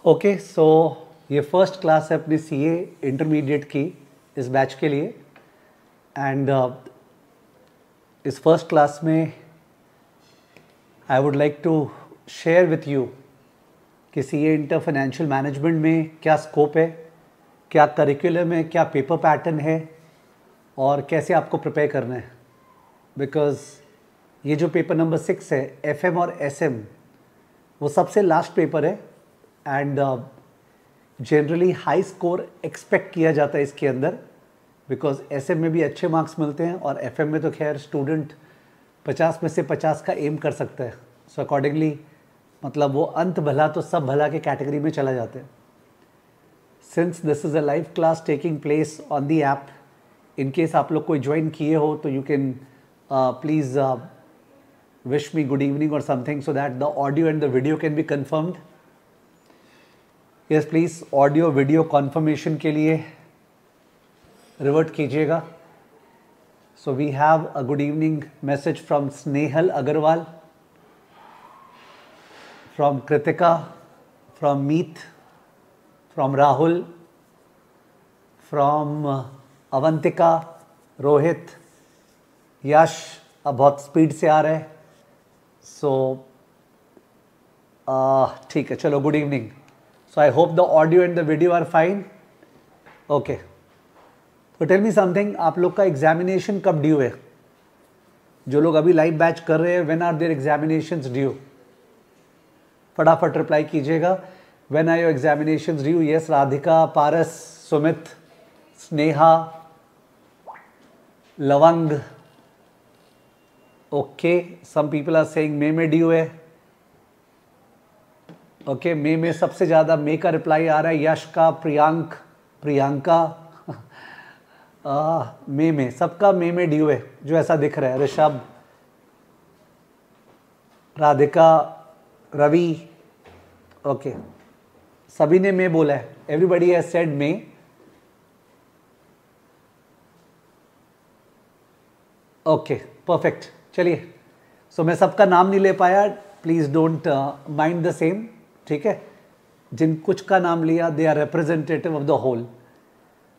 Okay so ये first class है अपनी सीए इंटरमीडिएट की इस बैच के लिए एंड इस फर्स्ट क्लास में I would like to share with you कि सीए इंटर फाइनेंशियल मैनेजमेंट में क्या स्कोप है, क्या करिकुलम है, क्या पेपर पैटर्न है और कैसे आपको प्रिपेयर करना है। बिकॉज़ ये जो पेपर नंबर 6 है एफएम और एसएम वो सबसे लास्ट पेपर है and generally high score expect किया जाता है इसके अंदर, बिकॉज एसएम में भी अच्छे मार्क्स मिलते हैं और एफएम में तो खैर स्टूडेंट 50 में से 50 का एम कर सकता है। सो अकॉर्डिंगली मतलब वो अंत भला तो सब भला के कैटेगरी में चला जाता है। Since this is a live class taking place on the app, in case आप लोग कोई ज्वाइन किए हो तो you can please wish me good evening or something so that the audio and the video can be confirmed. Yes please, audio video confirmation के लिए revert कीजिएगा. So we have a good evening message from Snehal Agarwal, from Kritika, from Meet, from Rahul, from Avantika, Rohit, Yash अब बहुत speed से आ रहा है। सो ठीक है, चलो good evening. So I hope the audio and the video are fine. Okay, तो tell me something, आप लोग का एग्जामिनेशन कब ड्यू है? जो लोग अभी लाइव बैच कर रहे हैं, when are there examinations due? फटाफट रिप्लाई कीजिएगा, when are your examinations due? Yes, Radhika, Paras, Sumit, Sneha, Lavang. Okay, some people are saying May में ड्यू है। ओके, मे में सबसे ज़्यादा मे का रिप्लाई आ रहा है, यश का, प्रियांक, प्रियंका मे में, सबका मे में ड्यू है जो ऐसा दिख रहा है। ऋषभ, राधिका, रवि, ओके सभी ने मे बोला है। Everybody has said May. Okay perfect, चलिए। सो मैं सबका नाम नहीं ले पाया, please don't mind the same, ठीक है। जिन कुछ का नाम लिया they are representative of the whole.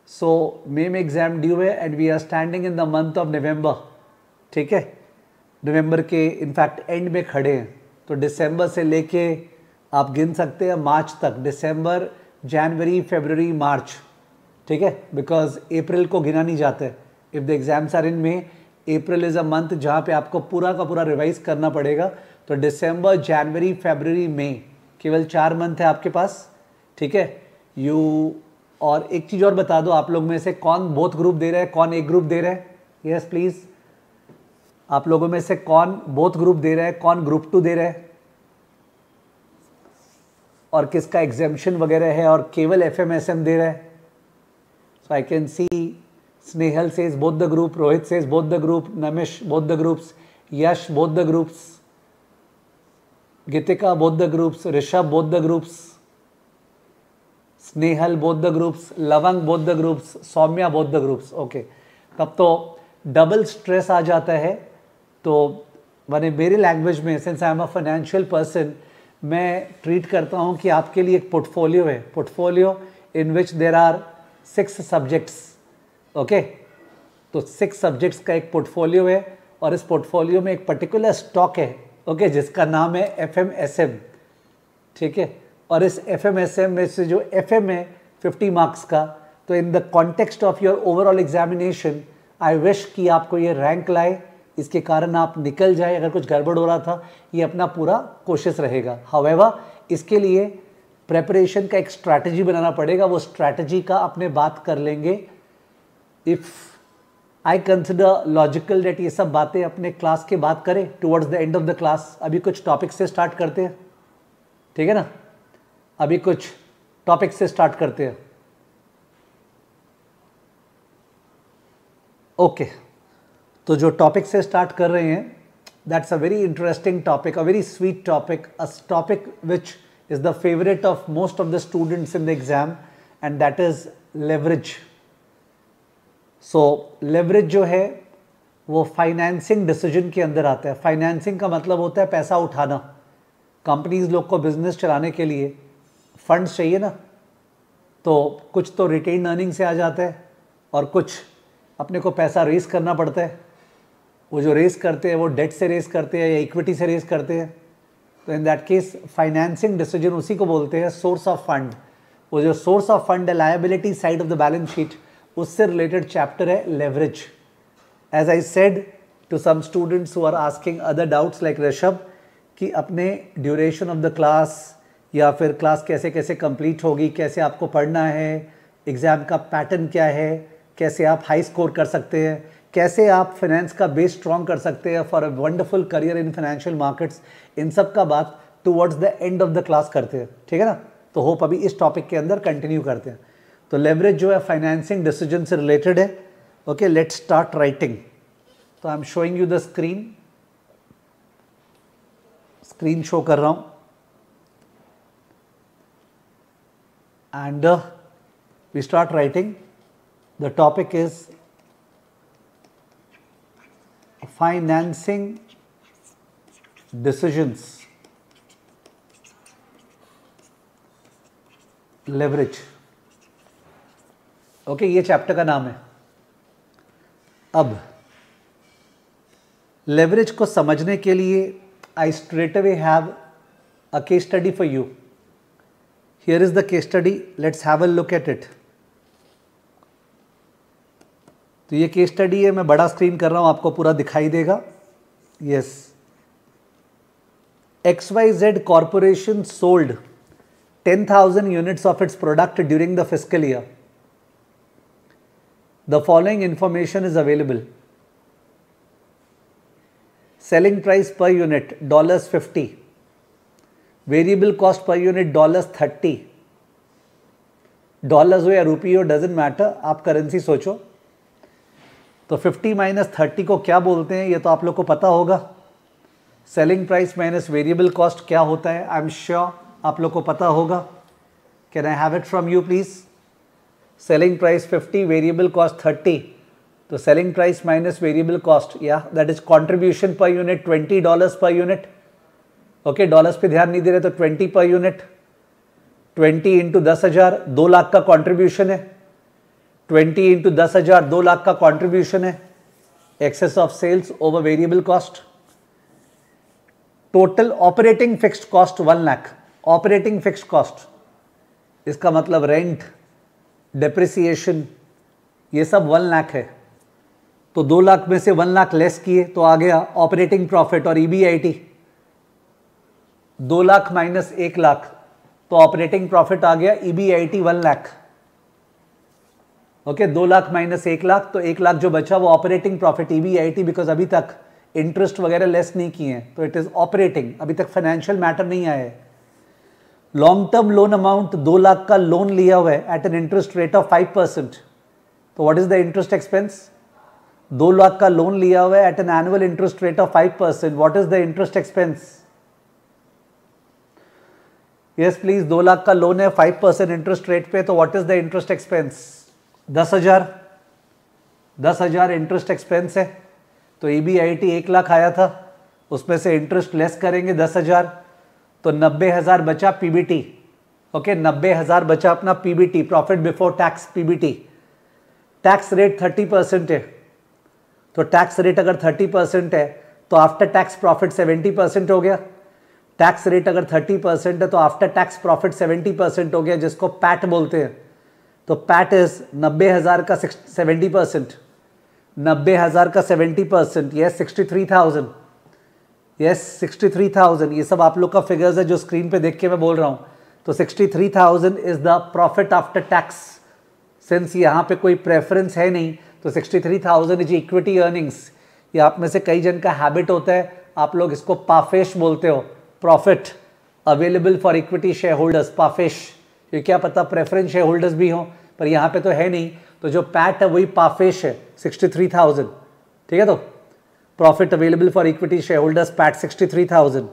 So May में एग्जाम ड्यू है and we are standing in the month of November, ठीक है। नवंबर के इनफैक्ट एंड में खड़े हैं, तो दिसंबर से लेके आप गिन सकते हैं मार्च तक, दिसंबर, जनवरी, फरवरी, मार्च, ठीक है। बिकॉज अप्रैल को गिना नहीं जाता है। If the exams are in May, April is a month जहाँ पे आपको पूरा का पूरा रिवाइज करना पड़ेगा। तो दिसंबर, जनवरी, फरवरी, मई, केवल 4 मंथ है आपके पास, ठीक है। और एक चीज़ और बता दो, आप लोग में से कौन बोथ ग्रुप दे रहा है, कौन एक ग्रुप दे रहा है? यस प्लीज़, आप लोगों में से कौन बोथ ग्रुप दे रहा है, कौन ग्रुप 2 दे रहा है, और किसका एग्जेम्पशन वगैरह है और केवल एफएमएसएम दे रहा है? So I can see Snehal says both the group, Rohit says both the group, Namish both the groups, Yash both the groups, Gitika both the groups, Rishabh both the groups, Snehal both the groups, Lavang both the groups, Soumya both the groups. Okay, तब तो double stress आ जाता है। तो मैंने मेरी language में, since I am a financial person, मैं treat करता हूँ कि आपके लिए एक पोर्टफोलियो है, portfolio in which there are 6 subjects. Okay, तो 6 सब्जेक्ट्स का एक पोर्टफोलियो है और इस पोर्टफोलियो में एक पर्टिकुलर स्टॉक है, ओके, जिसका नाम है एफएमएसएम, ठीक है। और इस एफएमएसएम में से जो एफएम है 50 मार्क्स का, तो in the context of your overall examination I wish कि आपको ये रैंक लाए, इसके कारण आप निकल जाए। अगर कुछ गड़बड़ हो रहा था, ये अपना पूरा कोशिश रहेगा। हाउएवर, इसके लिए प्रेपरेशन का एक स्ट्रैटेजी बनाना पड़ेगा, वो स्ट्रैटेजी का अपने बात कर लेंगे। If I consider logical date ये सब बातें अपने क्लास के बाद करें towards the end of the class. अभी कुछ टॉपिक से स्टार्ट करते हैं, ठीक है ना। अभी कुछ टॉपिक से स्टार्ट करते हैं। ओके, तो जो टॉपिक से स्टार्ट कर रहे हैं, that's a very interesting topic, a very sweet topic, a topic which is the favourite of most of the students in the exam, and that is leverage. So leverage जो है वो financing decision के अंदर आता है। Financing का मतलब होता है पैसा उठाना। कंपनीज लोग को बिजनेस चलाने के लिए फंड्स चाहिए ना, तो कुछ तो रिटेन अर्निंग से आ जाता है और कुछ अपने को पैसा रेस करना पड़ता है। वो जो रेस करते हैं वो डेट से रेस करते हैं या इक्विटी से रेस करते हैं। तो in that case financing decision उसी को बोलते हैं सोर्स ऑफ फंड। वो जो सोर्स ऑफ फंड है liability side of the balance sheet, उससे रिलेटेड चैप्टर है leverage. As I said to some students who are asking other doubts like Rishabh कि अपने ड्यूरेशन ऑफ द क्लास या फिर class कैसे कैसे कंप्लीट होगी, कैसे आपको पढ़ना है, एग्ज़ाम का पैटर्न क्या है, कैसे आप हाई स्कोर कर सकते हैं, कैसे आप फाइनेंस का बेस स्ट्रॉन्ग कर सकते हैं for a wonderful career in financial markets, इन सब का बात towards the end of the class करते हैं। ठीक है ना। तो होप अभी इस टॉपिक के अंदर कंटिन्यू करते हैं। तो लेवरेज जो है फाइनेंसिंग डिसीजन से रिलेटेड है। Okay, let's start writing. तो I am showing you the screen show कर रहा हूँ and we start writing. The topic is financing decisions, leverage। Okay, ये चैप्टर का नाम है। अब लेवरेज को समझने के लिए I straight away have a case study for you. Here is the case study, let's have a look at it. तो ये केस स्टडी है, मैं बड़ा स्क्रीन कर रहा हूं, आपको पूरा दिखाई देगा। Yes, XYZ corporation sold 10,000 units of its product during the fiscal year. The following information is available. Selling price per unit $50, variable cost per unit $30। Dollars हो या रुपये हो, डजेंट मैटर, आप करेंसी सोचो। तो 50 माइनस 30 को क्या बोलते हैं ये तो आप लोग को पता होगा। Selling price minus variable cost क्या होता है, आई एम श्योर आप लोग को पता होगा। Can I have it from you please. Selling price 50, variable cost 30। तो selling price minus variable cost, या that is contribution per unit $20 per unit. Okay, dollars पे ध्यान नहीं दे रहे तो 20 पर यूनिट। 20 इंटू 10,000, 2 लाख का कॉन्ट्रीब्यूशन है। 20 इंटू 10,000, 2 लाख का कॉन्ट्रीब्यूशन है। Excess of sales over variable cost. Total operating fixed cost 1 lakh. Operating fixed cost इसका मतलब रेंट, डेप्रिसिएशन, ये सब 1 लाख है। तो 2 लाख में से 1 लाख लेस किए तो आ गया ऑपरेटिंग प्रॉफिट और EBIT। 2 लाख माइनस 1 लाख तो ऑपरेटिंग प्रॉफिट आ गया EBIT 1 lakh. Okay, 2 lakh minus 1 lakh तो 1 लाख जो बचा वो ऑपरेटिंग प्रॉफिट EBIT, बिकॉज अभी तक इंटरेस्ट वगैरह लेस नहीं किए हैं तो इट इज ऑपरेटिंग, अभी तक फाइनेंशियल मैटर नहीं आया है। Long term loan amount 2 lakh का लोन लिया हुआ है at an interest rate of 5%। तो what is the interest expense? 2 lakh का लोन लिया हुआ है at an annual interest rate of 5%। What is the interest expense? Yes please, 2 lakh का लोन है 5% इंटरेस्ट रेट पे, तो what is the interest expense? 10,000 interest expense है। तो EBIT 1 लाख आया था, उसमें से इंटरेस्ट लेस करेंगे 10,000 तो 90,000 बचा PBT। ओके, 90,000 बचा अपना PBT, profit before tax, PBT। Tax rate 30% है, तो टैक्स रेट अगर 30% है तो आफ्टर टैक्स प्रॉफिट 70% हो गया। टैक्स रेट अगर 30% है तो आफ्टर टैक्स प्रॉफिट 70% हो गया, जिसको पैट बोलते हैं। तो पैट इज 90,000 का 70%, 90,000 का 70%, यस 63,000, यस 63,000। ये सब आप लोग का फिगर्स है जो स्क्रीन पे देख के मैं बोल रहा हूँ। तो 63,000 is the profit after tax. Since यहाँ पे कोई प्रेफरेंस है नहीं तो 63,000 इज इक्विटी अर्निंग्स। ये आप में से कई जन का हैबिट होता है, आप लोग इसको पाफेश बोलते हो, profit available for equity share holders, PAFESH. ये क्या पता प्रेफरेंस शेयर होल्डर्स भी हों, पर यहाँ पे तो है नहीं, तो जो पैट है वही पाफेश है 63,000। ठीक है, तो profit available for equity share holders PAT 63,000।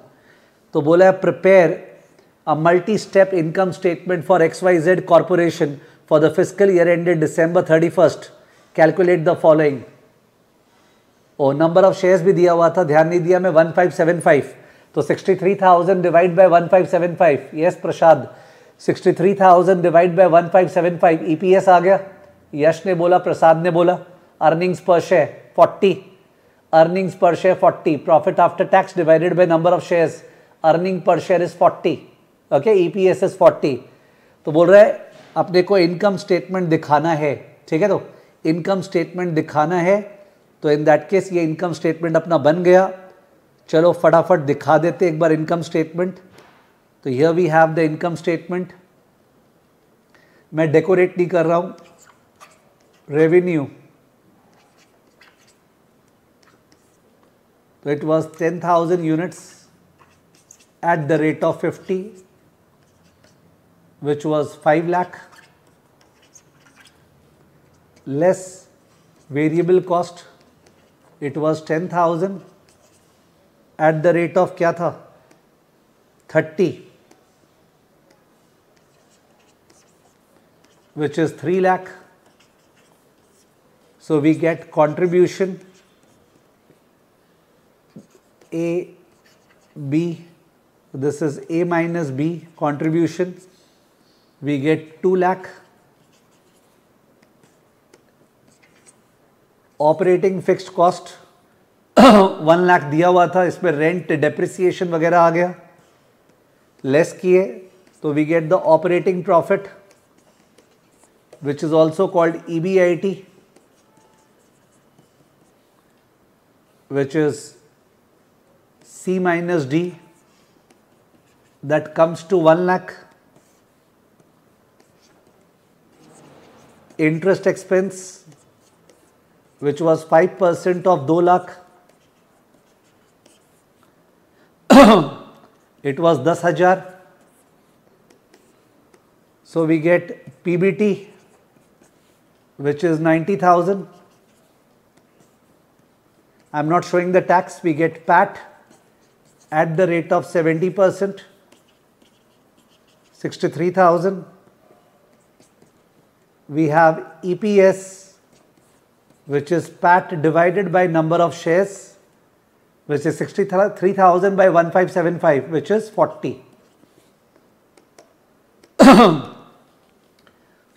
तो बोला है prepare a multi step income statement for XYZ corporation for the fiscal year ended December 31st। Calculate the following. और नंबर ऑफ शेयर्स भी दिया हुआ था, ध्यान नहीं दिया मैं, 1575। तो 63,000 divide by 1575, yes Prasad, 63,000 divide by 1575, EPS आ गया। यश ने बोला, प्रसाद ने बोला। Earnings per share 40, earnings per share 40, profit after tax divided by number of shares, earning per share is 40, okay, EPS is 40। तो बोल रहा है अपने को इनकम स्टेटमेंट दिखाना है, ठीक है, तो इनकम स्टेटमेंट दिखाना है। तो इन दैट केस ये इनकम स्टेटमेंट अपना बन गया। चलो फटाफट दिखा देते एक बार इनकम स्टेटमेंट। तो here we have the income statement. मैं डेकोरेट नहीं कर रहा हूं। रेवेन्यू, तो it was 10,000 units at the rate of 50, which was 5 lakh, less variable cost, it was 10,000 at the rate of क्या था 30, which is 3 lakh. So we get contribution A, B, this is A minus B contribution, we get 2 lakh. Operating fixed cost 1 lakh दिया हुआ था, इसमें rent depreciation वगैरह आ गया, less किए तो we get the operating profit which is also called EBIT, which is C minus D, that comes to 1 lakh. Interest expense, which was 5% of 2 lakh, it was 10,000. So we get PBT, which is 90,000. I'm not showing the tax. We get PAT at the rate of 70%, 63,000. We have EPS, which is PAT divided by number of shares, which is 63,000 by 1575, which is 40.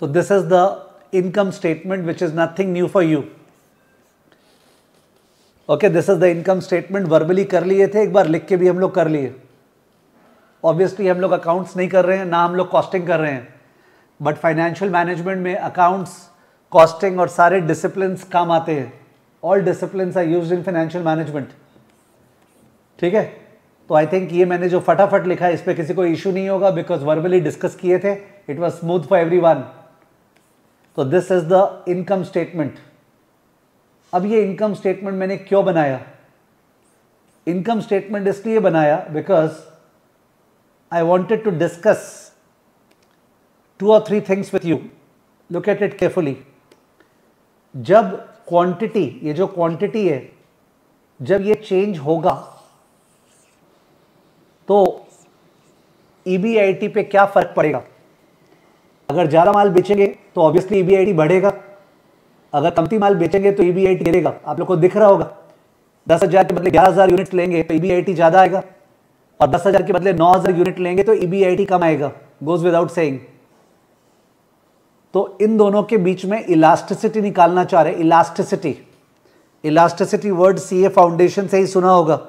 So this is the income statement, which is nothing new for you. Okay, this is the income statement. Verbally कर लिए थे, एक बार लिख के भी हम लोग कर लिए। ऑब्वियसली हम लोग अकाउंट्स नहीं कर रहे हैं, ना हम लोग कॉस्टिंग कर रहे हैं, बट फाइनेंशियल मैनेजमेंट में अकाउंट्स, कॉस्टिंग और सारे डिसिप्लिन्स काम आते हैं। All disciplines are used in financial management, ठीक है। तो आई थिंक ये मैंने जो फटाफट लिखा है इस पर किसी को इशू नहीं होगा, बिकॉज वर्बली डिस्कस किए थे, it was smooth for everyone. तो this is the income statement. अब ये इनकम स्टेटमेंट मैंने क्यों बनाया? इनकम स्टेटमेंट इसलिए बनाया because I wanted to discuss 2 or 3 things with you. Look at it carefully. जब क्वांटिटी, ये जो क्वांटिटी है, जब ये चेंज होगा तो EBIT पे क्या फर्क पड़ेगा? अगर ज्यादा माल बेचेंगे तो ऑब्वियसली EBIT बढ़ेगा, अगर कमती माल बेचेंगे तो EBIT गिरेगा। आप लोग को दिख रहा होगा, 10,000 के बदले 11,000 यूनिट लेंगे तो EBIT ज्यादा आएगा, और 10,000 के बदले 9,000 यूनिट लेंगे तो EBIT कम आएगा। Goes without saying. तो इन दोनों के बीच में इलास्टिसिटी निकालना चाह रहे हैं। Elasticity, elasticity word CA foundation से ही सुना होगा।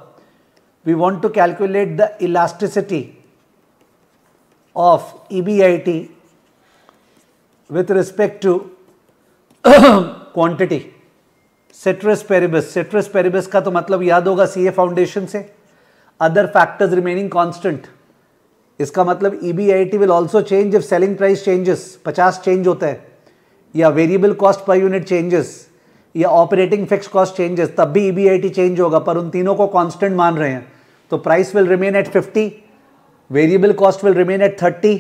We want to calculate the elasticity of EBIT with respect to quantity. Ceteris paribus, ceteris paribus का तो मतलब याद होगा CA फाउंडेशन से, अदर फैक्टर्स रिमेनिंग कांस्टेंट। इसका मतलब EBIT will also change if selling price changes, 50 change होता है, या variable cost per unit changes, या ऑपरेटिंग फिक्स कॉस्ट चेंजेस, तब भी EBIT चेंज होगा। पर उन तीनों को कांस्टेंट मान रहे हैं, तो price will remain at 50, variable cost will remain at 30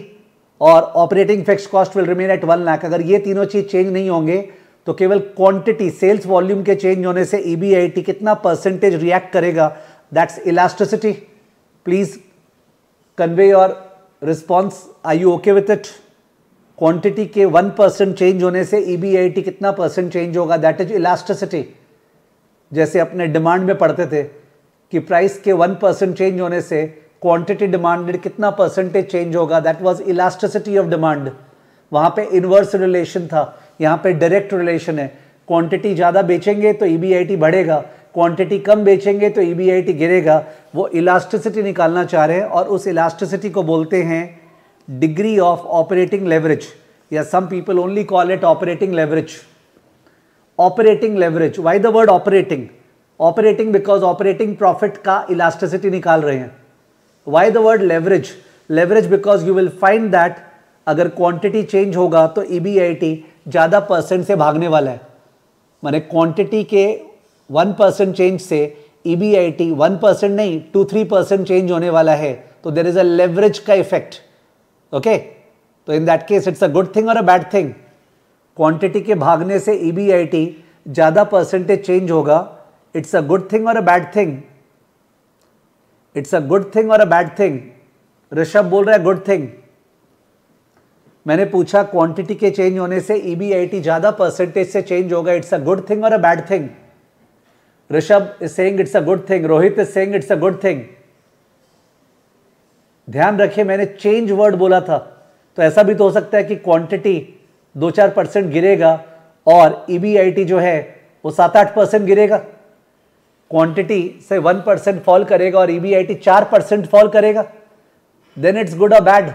और operating fix cost will remain at 1 lakh. अगर ये तीनों चीज चेंज नहीं होंगे तो केवल क्वांटिटी, सेल्स वॉल्यूम के चेंज होने से EBIT कितना परसेंटेज रिएक्ट करेगा, that's elasticity. Please convey your response, are you okay with it? Quantity के 1% चेंज होने से EBIT कितना परसेंट चेंज होगा, दैट इज इलास्टिसिटी। जैसे अपने डिमांड में पढ़ते थे कि प्राइस के 1% चेंज होने से क्वांटिटी डिमांडेड कितना परसेंटेज चेंज होगा, that was elasticity of demand. वहां पे इनवर्स रिलेशन था, यहाँ पे डायरेक्ट रिलेशन है। क्वांटिटी ज़्यादा बेचेंगे तो ईबीआईटी बढ़ेगा, क्वांटिटी कम बेचेंगे तो ईबीआईटी गिरेगा। वो इलास्टिसिटी निकालना चाह रहे हैं और उस इलास्टिसिटी को बोलते हैं डिग्री ऑफ ऑपरेटिंग लेवरेज, या some people only call it operating leverage. Operating leverage, why the word operating? Operating because operating profit का इलास्टिसिटी निकाल रहे हैं। Why the word leverage? Leverage because you will find that अगर quantity change होगा तो EBIT ज़्यादा percent से भागने वाला है। माने क्वांटिटी के 1% चेंज से ईबीआईटी 1% नहीं 2-3% चेंज होने वाला है, तो देयर इज अ लेवरेज का इफेक्ट। ओके, तो in that case it's a good thing और अ बैड थिंग? क्वांटिटी के भागने से ईबीआईटी ज़्यादा परसेंटेज चेंज होगा, इट्स अ गुड थिंग और a bad thing? It's a good thing और अ बैड थिंग? ऋषभ बोल रहा है गुड थिंग। मैंने पूछा क्वांटिटी के चेंज होने से ईबीआईटी ज़्यादा परसेंटेज से चेंज होगा, इट्स अ गुड थिंग और a bad thing? Rishabh is saying it's a good thing, Rohit is saying it's a good thing. ध्यान रखिए मैंने चेंज वर्ड बोला था, तो ऐसा भी तो हो सकता है कि क्वांटिटी 2-4% गिरेगा और ईबीआईटी जो है वो 7-8% गिरेगा। क्वांटिटी से 1% फॉल करेगा और ईबीआईटी 4% फॉल करेगा, देन इट्स गुड और बैड?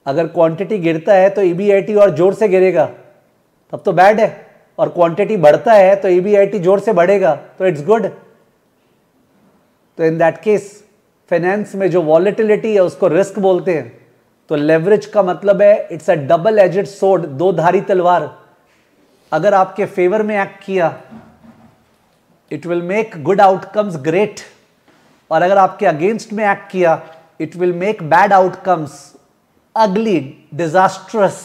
अगर क्वांटिटी गिरता है तो ईबीआईटी और जोर से गिरेगा, तब तो बैड है, और क्वांटिटी बढ़ता है तो ईबीआईटी जोर से बढ़ेगा, तो इट्स गुड। तो इन दैट केस फाइनेंस में जो वॉलेटिलिटी है उसको रिस्क बोलते हैं। तो लेवरेज का मतलब है it's a double aged sword, दो धारी तलवार। अगर आपके फेवर में एक्ट किया it will make good outcomes great, और अगर आपके अगेंस्ट में एक्ट किया it will make bad outcomes अगली, डिजास्ट्रस।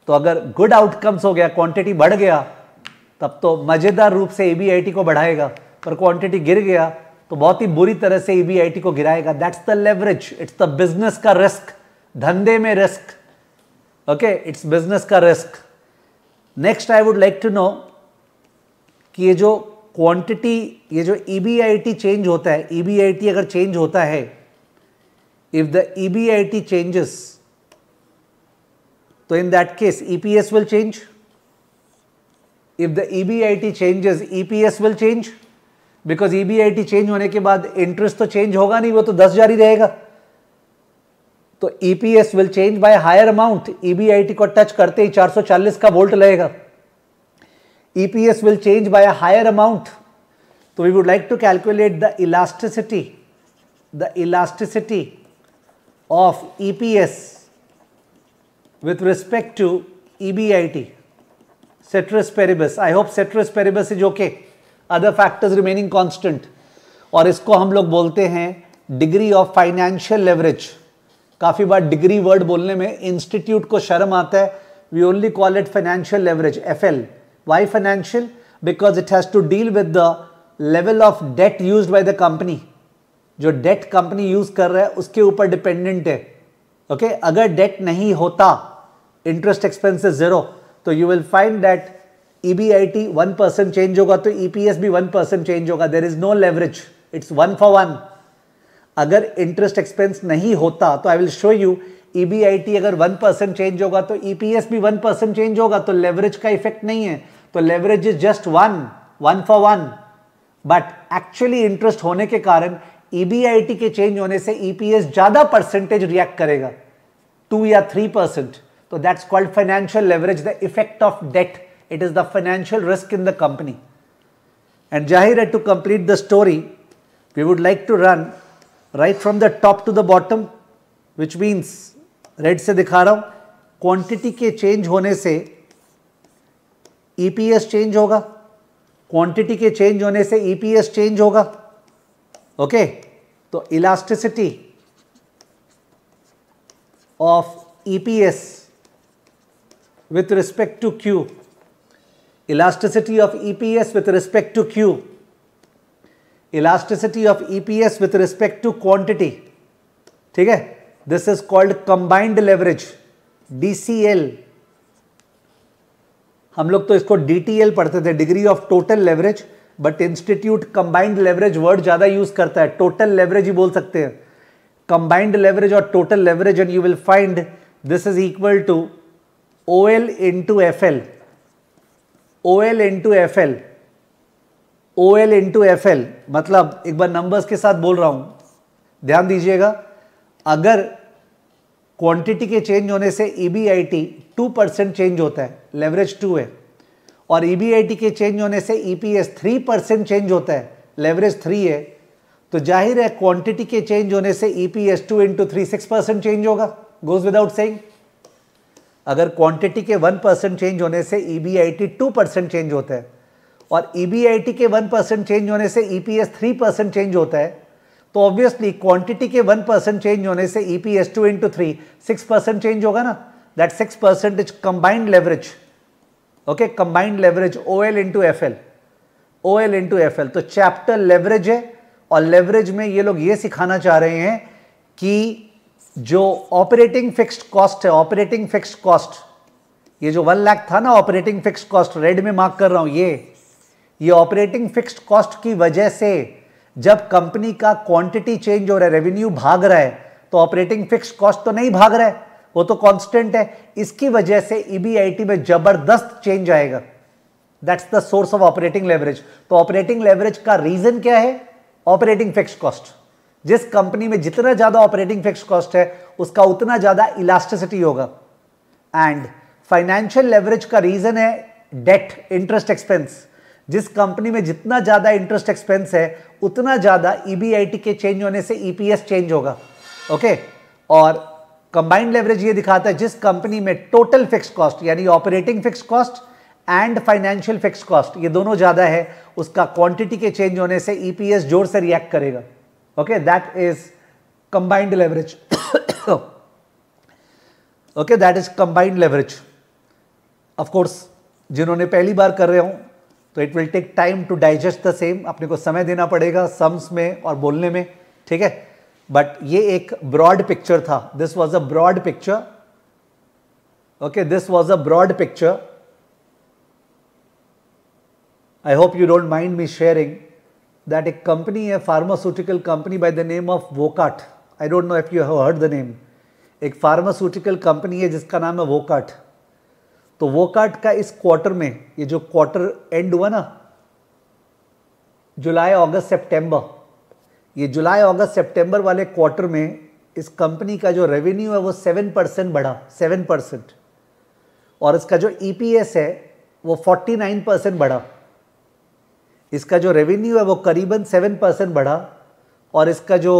तो अगर गुड आउटकम्स हो गया, क्वांटिटी बढ़ गया, तब तो मजेदार रूप से ईबीआईटी को बढ़ाएगा, पर क्वांटिटी गिर गया तो बहुत ही बुरी तरह से ईबीआईटी को गिराएगा। That's the leverage, it's the business का रिस्क, धंधे में रिस्क। ओके, इट्स बिजनेस का risk. Next I would like to know कि ये जो क्वांटिटी, ये जो ईबीआईटी चेंज होता है, ईबीआईटी अगर चेंज होता है, if the EBIT changes, so in that case EPS will change. If the EBIT changes, EPS will change, because EBIT change होने के बाद इंटरेस्ट तो चेंज होगा नहीं, वो तो 10 जारी रहेगा। तो EPS will change by higher amount, EBIT को टच करते ही 440 का वोल्ट लगेगा। EPS will change by a higher amount. So we would like to calculate the elasticity of EPS with respect to EBIT, ceteris paribus. I hope ceteris paribus is okay, other factors remaining constant, और इसको हम लोग बोलते हैं degree of financial leverage. काफ़ी बार degree word बोलने में institute को शर्म आता है, we only call it financial leverage, FL। Why financial? Because it has to deal with the level of debt used by the company. जो डेट कंपनी यूज कर रहा है उसके ऊपर डिपेंडेंट है। ओके, अगर डेट नहीं होता, इंटरेस्ट एक्सपेंसेस 0, तो you will find that EBIT 1% change होगा तो ईपीएस भी 1% चेंज होगा। There is no leverage, it's 1 for 1। अगर इंटरेस्ट एक्सपेंस नहीं होता तो I will show you, EBIT अगर 1% चेंज होगा तो ईपीएस भी 1% चेंज होगा, तो लेवरेज का इफेक्ट नहीं है। तो leverage is just 1 for 1, but actually interest होने के कारण ईबीआईटी के चेंज होने से ईपीएस ज्यादा परसेंटेज रिएक्ट करेगा, 2 या 3%। तो that's called financial leverage, the effect of debt, it is the financial risk in the company. And जाहिर है, to complete the story we would like to run right from the top to the bottom, which means red से दिखा रहा हूं, quantity के change होने से EPS change होगा, क्वांटिटी के चेंज होने से ईपीएस चेंज होगा। ओके, तो elasticity of EPS with respect to Q, elasticity of EPS with respect to Q, elasticity of EPS with respect to quantity, ठीक है, this is called combined leverage, DCL। हम लोग तो इसको DTL पढ़ते थे, degree of total leverage, but institute combined leverage word ज्यादा use करता है, टोटल लेवरेज ही बोल सकते हैं, कंबाइंड लेवरेज और total leverage, and you will find this is equal to OL into FL, OL into FL, OL into FL। मतलब एक बार नंबर्स के साथ बोल रहा हूं, ध्यान दीजिएगा, अगर क्वांटिटी के चेंज होने से EBIT 2% चेंज होता है, लेवरेज 2 है, और EBIT के चेंज होने से EPS 3% चेंज होता है, लेवरेज 3 है, तो जाहिर है क्वांटिटी के चेंज होने से EPS 2 इंटू 3 6% चेंज होगा, गोज विदाउट सेइंग। अगर क्वांटिटी के 1% चेंज होने से EBIT 2% चेंज होता है और EBIT के 1% चेंज होने से EPS 3% चेंज होता है, तो ऑब्वियसली क्वांटिटी के 1% चेंज होने से EPS 2 इंटू 3 6% चेंज होगा ना, that 6% is combined leverage. Okay, combined leverage OL into FL, OL into FL। तो चैप्टर लेवरेज है, और लेवरेज में ये लोग ये सिखाना चाह रहे हैं कि जो ऑपरेटिंग फिक्स्ड कॉस्ट है, ऑपरेटिंग फिक्स्ड कॉस्ट, ये जो 1 लाख था ना ऑपरेटिंग फिक्स्ड कॉस्ट, रेड में मार्क कर रहा हूं, ये ऑपरेटिंग फिक्स्ड कॉस्ट की वजह से जब कंपनी का क्वांटिटी चेंज हो रहा है, रेवेन्यू भाग रहा है, तो ऑपरेटिंग फिक्स्ड कॉस्ट तो नहीं भाग रहा है, वो तो कांस्टेंट है, इसकी वजह से EBIT में जबरदस्त चेंज आएगा। That's the source of operating leverage. तो ऑपरेटिंग लेवरेज का रीजन क्या है? Operating fixed cost. जिस कंपनी में जितना ज्यादा ऑपरेटिंग फिक्स्ड कॉस्ट है उसका उतना ज्यादा इलास्टिसिटी होगा। एंड फाइनेंशियल लेवरेज का रीजन है डेट, इंटरेस्ट एक्सपेंस। जिस कंपनी में जितना ज्यादा इंटरेस्ट एक्सपेंस है उतना ज्यादा EBIT के चेंज होने से EPS चेंज होगा। ओके, और कंबाइंड लेवरेज ये दिखाता है जिस कंपनी में टोटल फिक्स्ड कॉस्ट यानी operating fixed cost and financial fixed cost ये दोनों ज्यादा है, उसका क्वांटिटी के चेंज होने से EPS जोर से रिएक्ट करेगा। Okay, that is combined leverage. Okay, that is combined leverage. Of course जिन्होंने पहली बार कर रहे हो तो it will take time to digest the same, अपने को समय देना पड़ेगा सम्स में और बोलने में, ठीक है। बट ये एक ब्रॉड पिक्चर था, this was a broad picture. Okay, this was a broad picture. I hope you don't mind me sharing that a company, a pharmaceutical company by the name of Wockhardt, I don't know if you have heard the name, एक pharmaceutical company है जिसका नाम है वोकार्ट। तो वोकार्ट का इस quarter में, ये जो क्वार्टर एंड हुआ ना, जुलाई अगस्त सितंबर, ये जुलाई अगस्त सितंबर वाले क्वार्टर में इस कंपनी का जो रेवेन्यू है वो 7% बढ़ा, 7%, और इसका जो EPS है वो 49% बढ़ा। इसका जो रेवेन्यू है वो करीबन 7% बढ़ा और इसका जो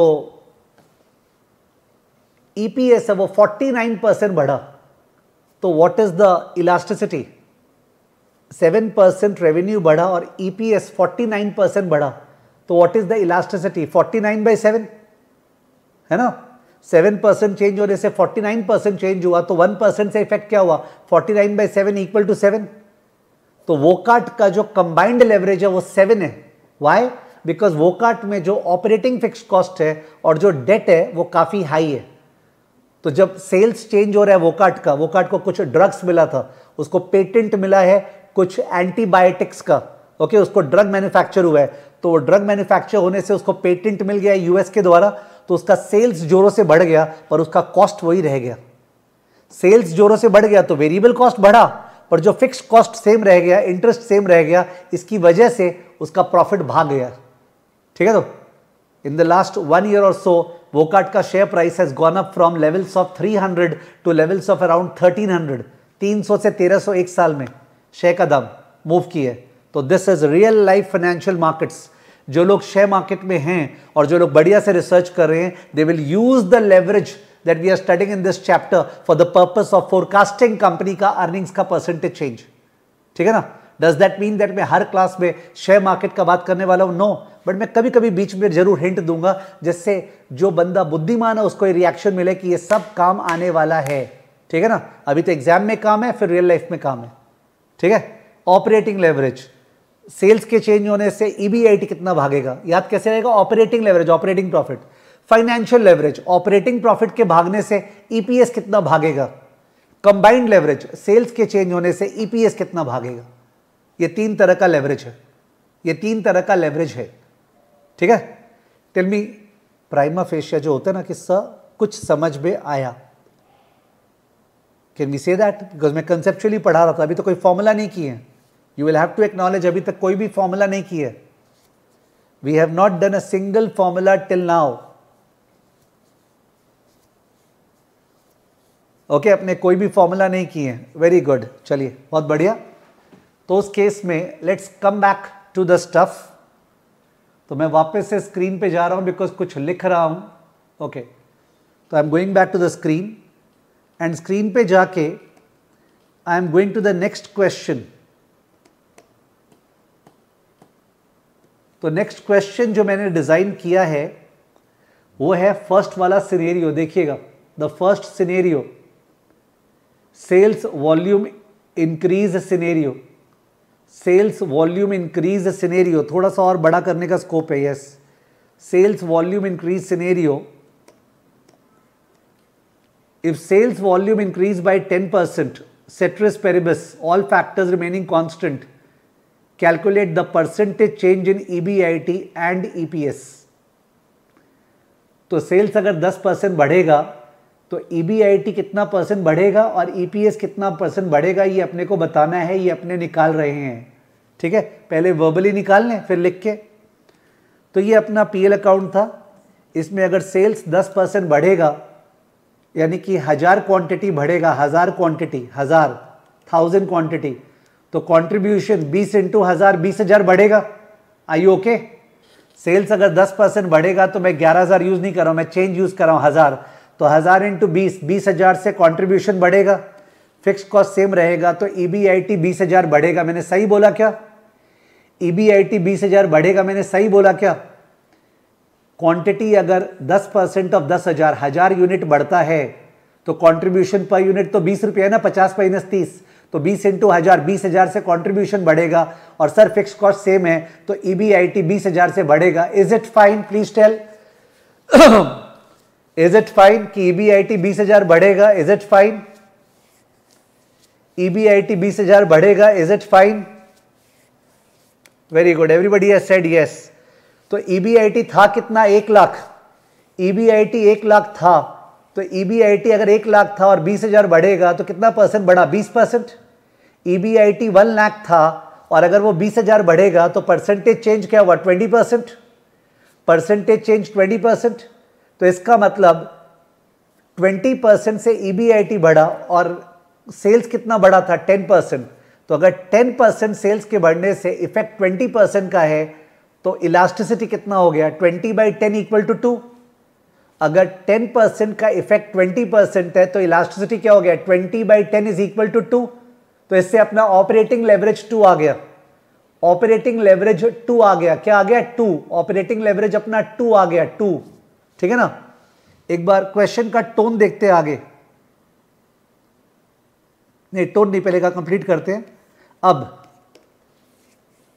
EPS है वो 49% बढ़ा। तो what is the elasticity? 7% revenue बढ़ा और EPS 49% बढ़ा, तो व्हाट इज द इलास्टिसिटी? 49/7 है ना। 7% चेंज होने से 49% चेंज हुआ, तो 1% से इफेक्ट क्या हुआ? 49/7 इक्वल टू 7। तो वोकार्ट का जो कंबाइंड लेवरेज है वो 7 है। व्हाई? बिकॉज वोकार्ट में जो ऑपरेटिंग फिक्स्ड कॉस्ट है और जो डेट है वो काफी हाई है। तो जब सेल्स चेंज हो रहा है वोकार्ट का, वोकार्ट को कुछ ड्रग्स मिला था, उसको पेटेंट मिला है कुछ एंटीबायोटिक्स का, ओके, उसको ड्रग मैन्युफैक्चर हुआ है, तो वो ड्रग मैन्युफैक्चर होने से उसको पेटेंट मिल गया US के द्वारा, तो उसका सेल्स जोरों से बढ़ गया पर उसका कॉस्ट वही रह गया। सेल्स जोरों से बढ़ गया तो वेरिएबल कॉस्ट बढ़ा, पर जो फिक्स्ड कॉस्ट सेम रह गया, इंटरेस्ट सेम रह गया, इसकी वजह से उसका प्रॉफिट भाग गया। ठीक है, तो इन द लास्ट 1 year और सो वोकार्ट का share price has gone up from levels of 300 two levels of around 1300। 300 से 1300 एक साल में शेयर का दाम मूव किया है। तो this is real life financial markets. जो लोग शेयर मार्केट में हैं और जो लोग बढ़िया से रिसर्च कर रहे हैं, they will use the leverage that we are studying in this chapter for the purpose of forecasting company का अर्निंग्स का परसेंटेज चेंज। ठीक है ना। Does that mean that मैं हर क्लास में शेयर मार्केट का बात करने वाला हूं? नो, बट मैं कभी कभी बीच में जरूर हिंट दूंगा जिससे जो बंदा बुद्धिमान है उसको रिएक्शन मिले कि ये सब काम आने वाला है। ठीक है ना। अभी तो एग्जाम में काम है, फिर रियल लाइफ में काम है। ठीक है। ऑपरेटिंग लेवरेज, सेल्स के चेंज होने से EBIT कितना भागेगा, याद कैसे रहेगा? Operating leverage, operating profit. Financial leverage, operating profit के भागने से EPS कितना भागेगा। कंबाइंड लेवरेज, सेल्स के चेंज होने से EPS कितना भागेगा। ये 3 तरह का लेवरेज है, ये 3 तरह का लेवरेज है, ठीक है। टेल मी, प्राइमा फेशिया जो होता है ना कि कुछ समझ में आया, can we say that? Because मैं कंसेप्चुअली पढ़ा रहा था, अभी तो कोई फॉर्मूला नहीं की है। You will have to acknowledge, अभी तक कोई भी फॉर्मूला नहीं की है। We have not done a single formula till now. Okay, अपने कोई भी फॉर्मूला नहीं किए हैं। वेरी गुड, चलिए बहुत बढ़िया। तो उस केस में let's come back to the stuff. तो मैं वापस से स्क्रीन पे जा रहा हूं बिकॉज कुछ लिख रहा हूं। ओके, तो I am going back to the screen and screen पे जाके I am going to the next question. तो नेक्स्ट क्वेश्चन जो मैंने डिजाइन किया है वो है फर्स्ट वाला सिनेरियो। देखिएगा, the first scenario, sales volume increase scenario, sales volume increase scenario. थोड़ा सा और बड़ा करने का स्कोप है। Yes, sales volume increase scenario. If sales volume increase by 10%, ceteris paribus, all factors remaining constant, calculate the percentage change in EBIT and EPS। तो sales अगर 10% बढ़ेगा तो EBIT कितना परसेंट बढ़ेगा और EPS कितना परसेंट बढ़ेगा, ये अपने को बताना है। ये अपने निकाल रहे हैं, ठीक है। पहले वर्बली निकाल लें फिर लिख के। तो ये अपना PL अकाउंट था। इसमें अगर सेल्स 10% बढ़ेगा यानी कि 1000 क्वांटिटी बढ़ेगा, 1000 क्वांटिटी, 1000 क्वांटिटी, तो कंट्रीब्यूशन 20 इंटू 1000, 20,000 बढ़ेगा। आई ओके? सेल्स अगर 10% बढ़ेगा तो मैं 11,000 यूज नहीं कर रहा हूं, मैं चेंज यूज कर रहा हूं 1000। तो 1000 इंटू 20, 20,000 से कंट्रीब्यूशन बढ़ेगा, फिक्स कॉस्ट सेम रहेगा, तो EBIT 20,000 बढ़ेगा। मैंने सही बोला क्या? EBIT 20,000 बढ़ेगा, मैंने सही बोला क्या? क्वांटिटी अगर 10% ऑफ 10,000, 1000 यूनिट बढ़ता है तो कंट्रीब्यूशन पर यूनिट तो 20 रुपये है ना, 50 माइनस 30, तो 20 इंटू 1000, 20,000 से कंट्रीब्यूशन बढ़ेगा। और सर फिक्स कॉस्ट सेम है तो EBIT 20,000 से बढ़ेगा। Is it fine? Please tell. Is it fine कि EBIT 20,000 बढ़ेगा? Is it fine? EBIT 20,000 बढ़ेगा? Is it fine? Very good, everybody has said yes. तो EBIT था कितना? 1 लाख। EBIT 1 लाख था, तो EBIT अगर 1 लाख था और 20,000 बढ़ेगा तो कितना परसेंट बढ़ा? 20%। EBIT 1 लाख था और अगर वो 20,000 बढ़ेगा तो परसेंटेज चेंज क्या हुआ? 20%। Percentage change 20%। तो इसका मतलब 20% से EBIT बढ़ा और सेल्स कितना बढ़ा था? 10%। तो अगर 10% सेल्स के बढ़ने से इफेक्ट 20% का है तो इलास्टिसिटी कितना हो गया? 20/10 इक्वल टू 2। अगर 10% का इफेक्ट 20% है तो इलास्टिसिटी क्या हो गया? 20/10 इज इक्वल टू 2। तो इससे अपना ऑपरेटिंग लेवरेज 2 आ गया। ऑपरेटिंग लेवरेज 2 आ गया। क्या आ गया? 2। ऑपरेटिंग लेवरेज अपना 2 आ गया, 2। ठीक है ना? एक बार क्वेश्चन का टोन देखते हैं आगे। नहीं, टोन नहीं, पहले का कंप्लीट करते हैं। अब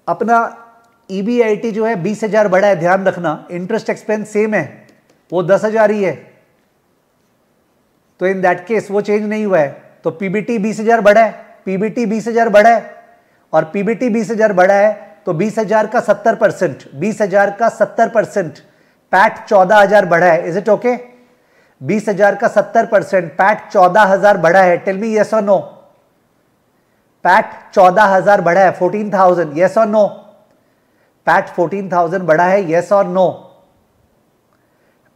अपना EBIT जो है 20,000 बढ़ा है, ध्यान रखना। इंटरेस्ट एक्सपेंस सेम है, वो 10,000 ही है, तो इन दैट केस वो चेंज नहीं हुआ है। तो PBT 20,000 बढ़ा है, PBT 20,000 बढ़ा है, और PBT 20,000 बढ़ा है तो 20,000 का 70%, 20,000 का 70%, पैट 14,000 बढ़ा है। Is it okay? 20,000 का 70%, पैट 14,000 बढ़ा है। टेल मी यस और नो। पैट 14,000 बढ़ा है, 14,000, यस और नो? पैट 14,000 बढ़ा है, यस और नो?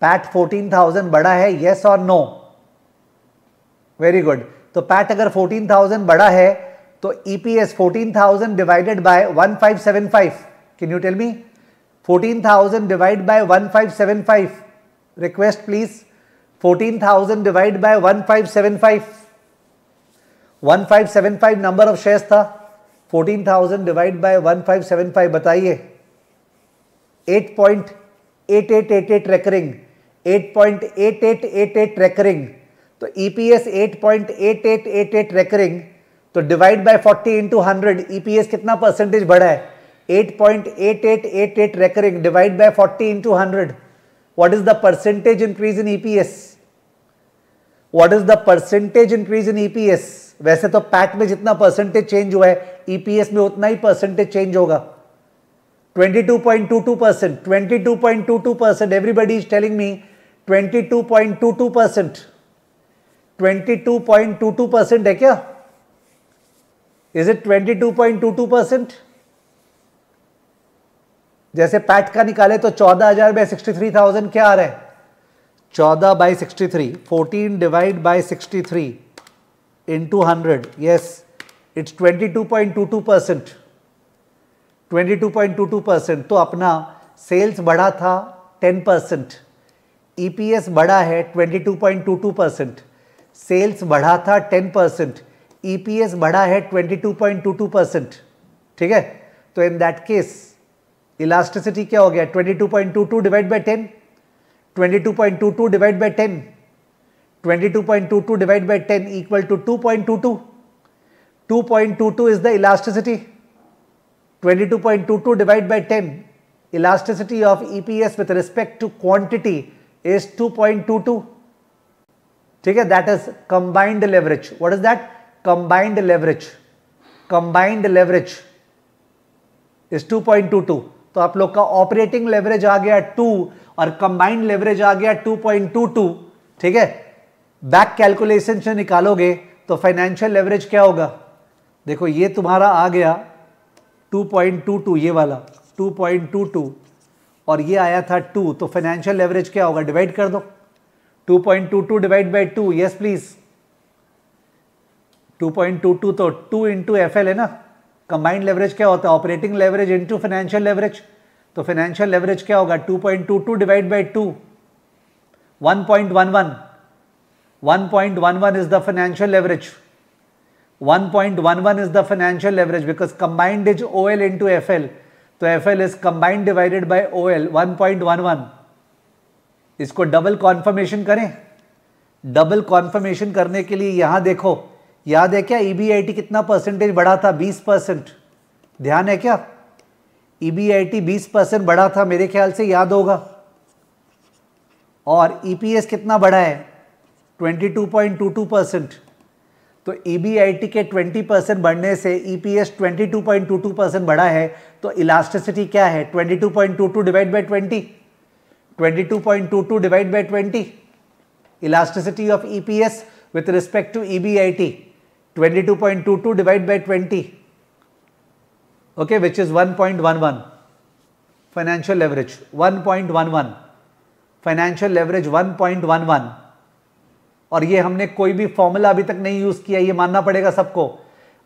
पैट 14,000 बढ़ा है, यस और नो? Very good. तो पैट अगर 14,000 बढ़ा है तो EPS 14,000 divided by 1575। Can you tell me? 14,000 divide by 1575। Request please. 14,000 divide by 1575। 1575 number of shares था। 14,000 डिवाइड बाय 1575 बताइए। 8.8888 रेकरिंग, 8.8888 रेकरिंग। तो EPS 8.8888 रेकरिंग, तो डिवाइड बाय 40 इंटू 100, EPS कितना परसेंटेज बढ़ा है? 8.8888 recurring divide by 40 into 100। What is the percentage increase in EPS? What is the percentage increase in EPS? वैसे तो PAT में जितना परसेंटेज चेंज हुआ है EPS में उतना ही परसेंटेज चेंज होगा। 22.22%, 22.22%. Everybody is telling me 22.22%. 22.22% है क्या? Is it 22.22%? जैसे पैट का निकाले तो 14,000 बाय 63,000 क्या आ रहा है? 14 bye 63, 14 divide by 63 into 100. Yes, it's 22.22%. 22.22%. तो अपना सेल्स बढ़ा था 10%, ईपीएस बढ़ा है 22.22%. सेल्स बढ़ा था 10%, ईपीएस बढ़ा है 22.22%. ठीक है, तो इन दैट केस इलास्टिसिटी क्या हो गया? 22.22 divide by 10, 22.22 divide by 10, 22.22 divide by 10 equal to 2.22. 2.22 is the elasticity. 22.22 divided by 10, elasticity of EPS with respect to quantity is 2.22. ठीक है, that is combined leverage. What is that? Combined leverage. Combined leverage is 2.22. तो आप लोग का operating leverage आ गया 2 और combined leverage आ गया 2.22. ठीक है, बैक कैलकुलेशन से निकालोगे तो फाइनेंशियल लेवरेज क्या होगा? देखो ये तुम्हारा आ गया 2.22, ये वाला 2.22 और ये आया था 2, तो फाइनेंशियल लेवरेज क्या होगा? डिवाइड कर दो, 2.22 डिवाइड बाय 2. यस प्लीज, 2.22 तो 2 इंटू एफएल है ना. कंबाइंड लेवरेज क्या होता है? Operating leverage into financial leverage. तो फाइनेंशियल लेवरेज क्या होगा? 2.22 divide by 2, 1.11. 1.11 is the financial leverage. 1.11 is the financial leverage because combined is OL into FL. तो FL is combined divided by OL. 1.11. इसको double conformation करें. Double conformation करने के लिए यहां देखो, याद है क्या ईबीआईटी कितना परसेंटेज बढ़ा था? 20%. ध्यान है क्या? ईबीआईटी 20% बढ़ा था, मेरे ख्याल से याद होगा. और ईपीएस कितना बढ़ा है? 22.22%. तो ईबीआईटी के 20% बढ़ने से ईपीएस 22.22% बढ़ा है. तो इलास्टिसिटी क्या है? 22.22 divide bye 20, 22.22 divide bye 20. Elasticity of EPS with respect to EBIT, 22.22 divided by 20, okay, which is 1.11. Financial leverage 1.11, financial leverage 1.11. और ये हमने कोई भी फॉर्मूला अभी तक नहीं यूज किया, ये मानना पड़ेगा सबको.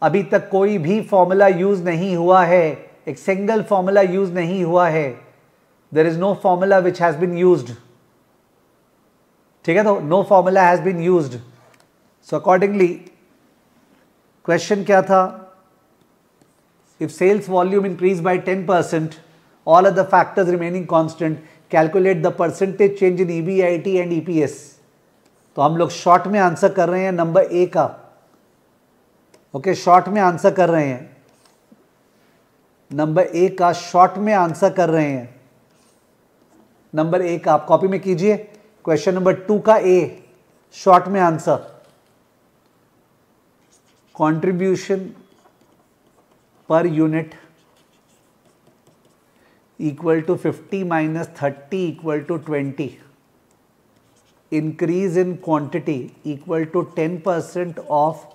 अभी तक कोई भी फॉर्मूला यूज नहीं हुआ है, एक सिंगल फॉर्मूला यूज नहीं हुआ है. There is no formula which has been used. ठीक है, तो no formula has been used. So accordingly, question क्या था? If sales volume increased by 10%, all other factors remaining constant, calculate the percentage change in EBIT and EPS. तो हम लोग short में answer कर रहे हैं नंबर ए का. ओके, शॉर्ट में आंसर कर रहे हैं, नंबर ए का शॉर्ट में आंसर कर रहे हैं. नंबर ए का आप कॉपी में कीजिए. क्वेश्चन नंबर 2 का ए शॉर्ट में answer. Contribution per unit equal to 50 minus 30 equal to 20. Increase in quantity equal to 10% of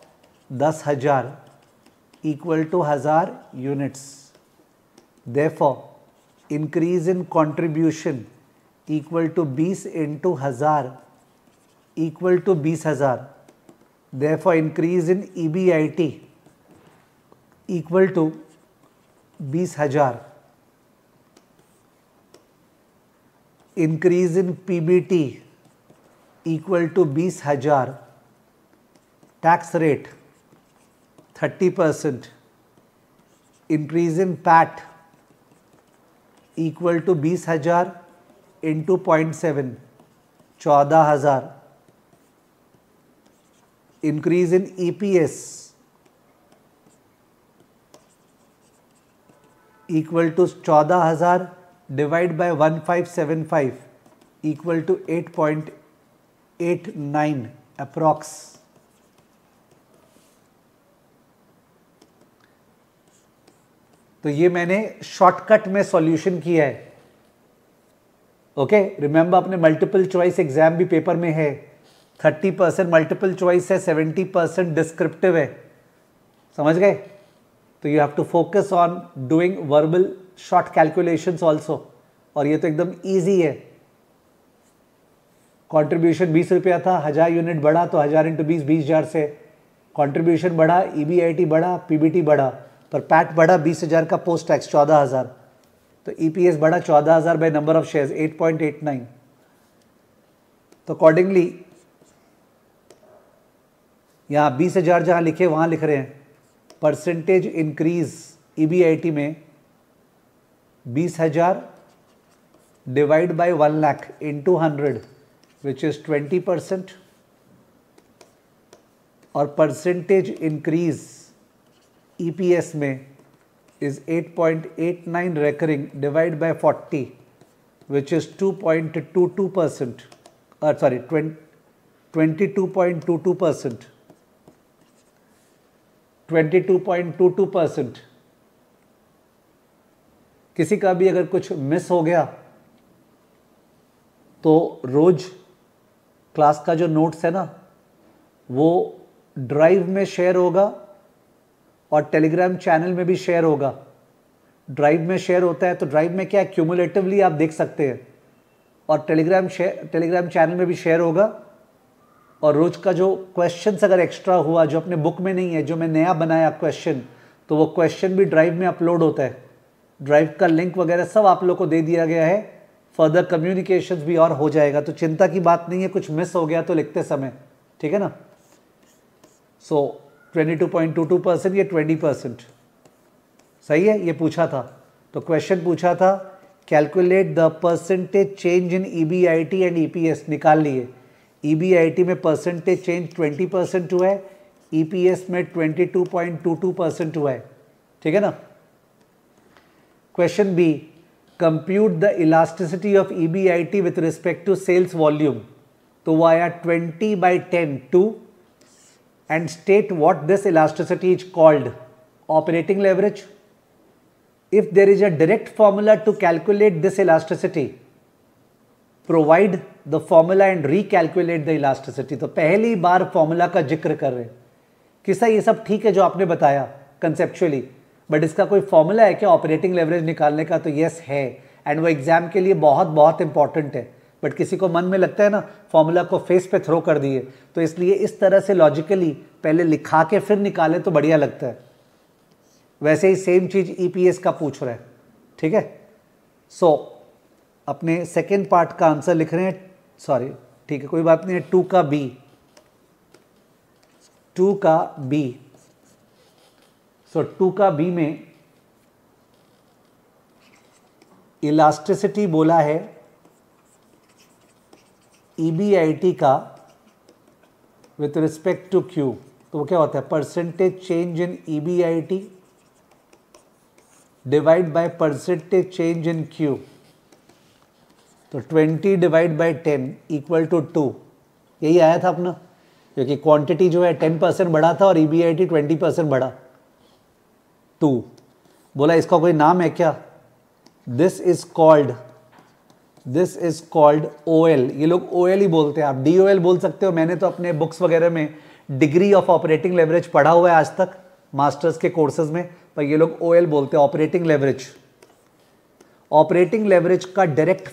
10,000 equal to 1,000 units. Therefore, increase in contribution equal to 20 into 1,000 equal to 20,000. Therefore, increase in EBIT equal to 20,000. Increase in PBT equal to 20,000. Tax rate 30%. Increase in PAT equal to 20,000 into 0.7, 14,000. Increase in EPS equal to 14,000 divided by 1575 equal to 8.89 approx. तो ये मैंने shortcut में solution किया है। Okay, remember अपने multiple choice exam भी paper में है, 30% मल्टीपल चॉइस है, 70% डिस्क्रिप्टिव है, समझ गए? तो you have to focus on doing verbal short calculations also, और ये तो एकदम ईजी है। कंट्रीब्यूशन 20 रुपया था, 1000 यूनिट बढ़ा तो 1000 इंटू 20, 20,000 से कंट्रीब्यूशन बढ़ा, EBIT बढ़ा, PBT बढ़ा, पर पैट बढ़ा 20,000 का, पोस्ट टैक्स 14,000, तो EPS बढ़ा 14,000 बाय नंबर ऑफ शेयर्स 8.89। तो अकॉर्डिंगली यहाँ 20,000 जहाँ लिखे वहाँ लिख रहे हैं परसेंटेज इंक्रीज EBIT में 20,000 divide by 1 lakh into 100 which is 20%, और परसेंटेज इंक्रीज EPS में is 8.89 recurring divided by 40 which is 2.22%, sorry 22.22%, 22.22%। किसी का भी अगर कुछ मिस हो गया तो रोज क्लास का जो नोट्स है ना वो ड्राइव में शेयर होगा और टेलीग्राम चैनल में भी शेयर होगा। ड्राइव में शेयर होता है तो ड्राइव में क्या क्यूमुलेटिवली आप देख सकते हैं, और टेलीग्राम चैनल में भी शेयर होगा। और रोज का जो क्वेश्चंस अगर एक्स्ट्रा हुआ जो अपने बुक में नहीं है, जो मैं नया बनाया क्वेश्चन, तो वो क्वेश्चन भी ड्राइव में अपलोड होता है। ड्राइव का लिंक वगैरह सब आप लोग को दे दिया गया है, फर्दर कम्युनिकेशंस भी और हो जाएगा, तो चिंता की बात नहीं है कुछ मिस हो गया तो लिखते समय, ठीक है ना। सो 22.22% ये 20% सही है। ये पूछा था, तो क्वेश्चन पूछा था calculate the percentage change in EBIT and EPS, निकाल लिए। EBIT में परसेंटेज चेंज 20% हुआ है, EPS में 22.22% हुआ है, ठीक है ना। Question B, compute the elasticity of EBIT with respect to sales volume, तो वो आया 20/10 2, and state what this elasticity is called, operating leverage. If there is a direct formula to calculate this elasticity, provide the formula and recalculate the elasticity। तो पहली बार formula का जिक्र कर रहे हैं। किसा ये सब ठीक है जो आपने बताया कंसेप्चुअली, बट इसका कोई फॉर्मूला है क्या ऑपरेटिंग लेवरेज निकालने का? तो यस है, एंड वो एग्जाम के लिए बहुत बहुत इंपॉर्टेंट है। बट किसी को मन में लगता है ना फॉर्मूला को फेस पे थ्रो कर दिए, तो इसलिए इस तरह से लॉजिकली पहले लिखा के फिर निकाले तो बढ़िया लगता है। वैसे ही सेम चीज EPS का पूछ रहा है, ठीक है। सो अपने सेकेंड पार्ट का आंसर लिख रहे हैं, सॉरी ठीक है कोई बात नहीं है, 2 का B, 2 का B। सो 2 का B में इलास्टिसिटी बोला है EBIT का विथ रिस्पेक्ट टू Q, तो वो क्या होता है percentage change in EBIT divide by percentage change in Q, तो 20 डिवाइड बाय 10 इक्वल टू 2, यही आया था अपना, क्योंकि क्वांटिटी जो है 10% बढ़ा था और EBIT 20% बढ़ा, 2। बोला इसका कोई नाम है क्या? This is called OL। ये लोग OL ही बोलते हैं, आप DOL बोल सकते हो। मैंने तो अपने बुक्स वगैरह में डिग्री ऑफ ऑपरेटिंग लेवरेज पढ़ा हुआ है आज तक मास्टर्स के कोर्सेज में, पर ये लोग OL बोलते हैं, ऑपरेटिंग लेवरेज। ऑपरेटिंग लेवरेज का डायरेक्ट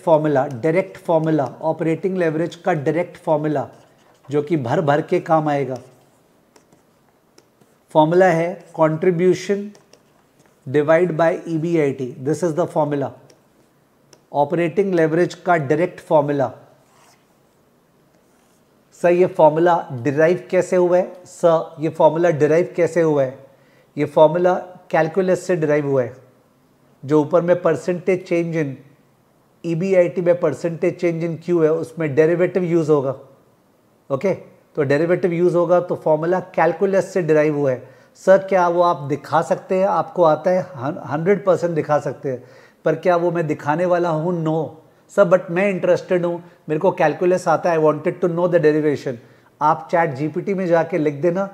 फॉर्मूला ऑपरेटिंग लेवरेज का डायरेक्ट फॉर्मूला जो कि भर भर के काम आएगा, फॉर्मूला है contribution divide bye EBIT। This is the formula, operating leverage का डायरेक्ट फॉर्मूला। सर ये फॉर्मूला डिराइव कैसे हुआ है? सर ये फॉर्मूला डिराइव कैसे हुआ है? ये फॉर्मूला कैलकुलस से डिराइव हुआ है। जो ऊपर में परसेंटेज चेंज इन EBIT में परसेंटेज चेंज इन Q है, उसमें डेरिवेटिव यूज होगा। ओके, तो डेरिवेटिव यूज होगा तो फॉर्मूला कैलकुलस से डिराइव हुआ है। सर क्या वो आप दिखा सकते हैं? आपको आता है? 100% दिखा सकते हैं, पर क्या वो मैं दिखाने वाला हूँ? नो सर, बट मैं इंटरेस्टेड हूँ, मेरे को कैलकुलस आता है, I wanted to know the derivation. आप चैट GPT में जाके लिख देना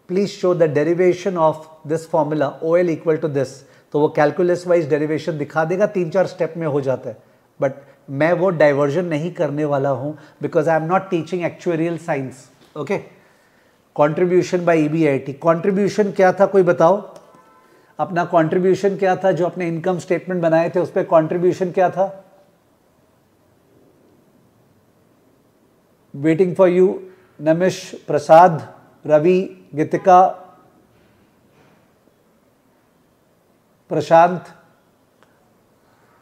please show the derivation of this formula OL equal to this, तो वो कैलकुलस वाइज डेरिवेशन दिखा देगा, 3-4 स्टेप में हो जाता है। बट मैं वो डाइवर्जन नहीं करने वाला हूँ because I am not teaching actuarial science. Okay, contribution by EBIT. Contribution क्या था, कोई बताओ अपना कंट्रीब्यूशन क्या था? जो अपने इनकम स्टेटमेंट बनाए थे उस पर कंट्रीब्यूशन क्या था? Waiting for you, Namish, Prasad, Ravi, Geetika, Prashant.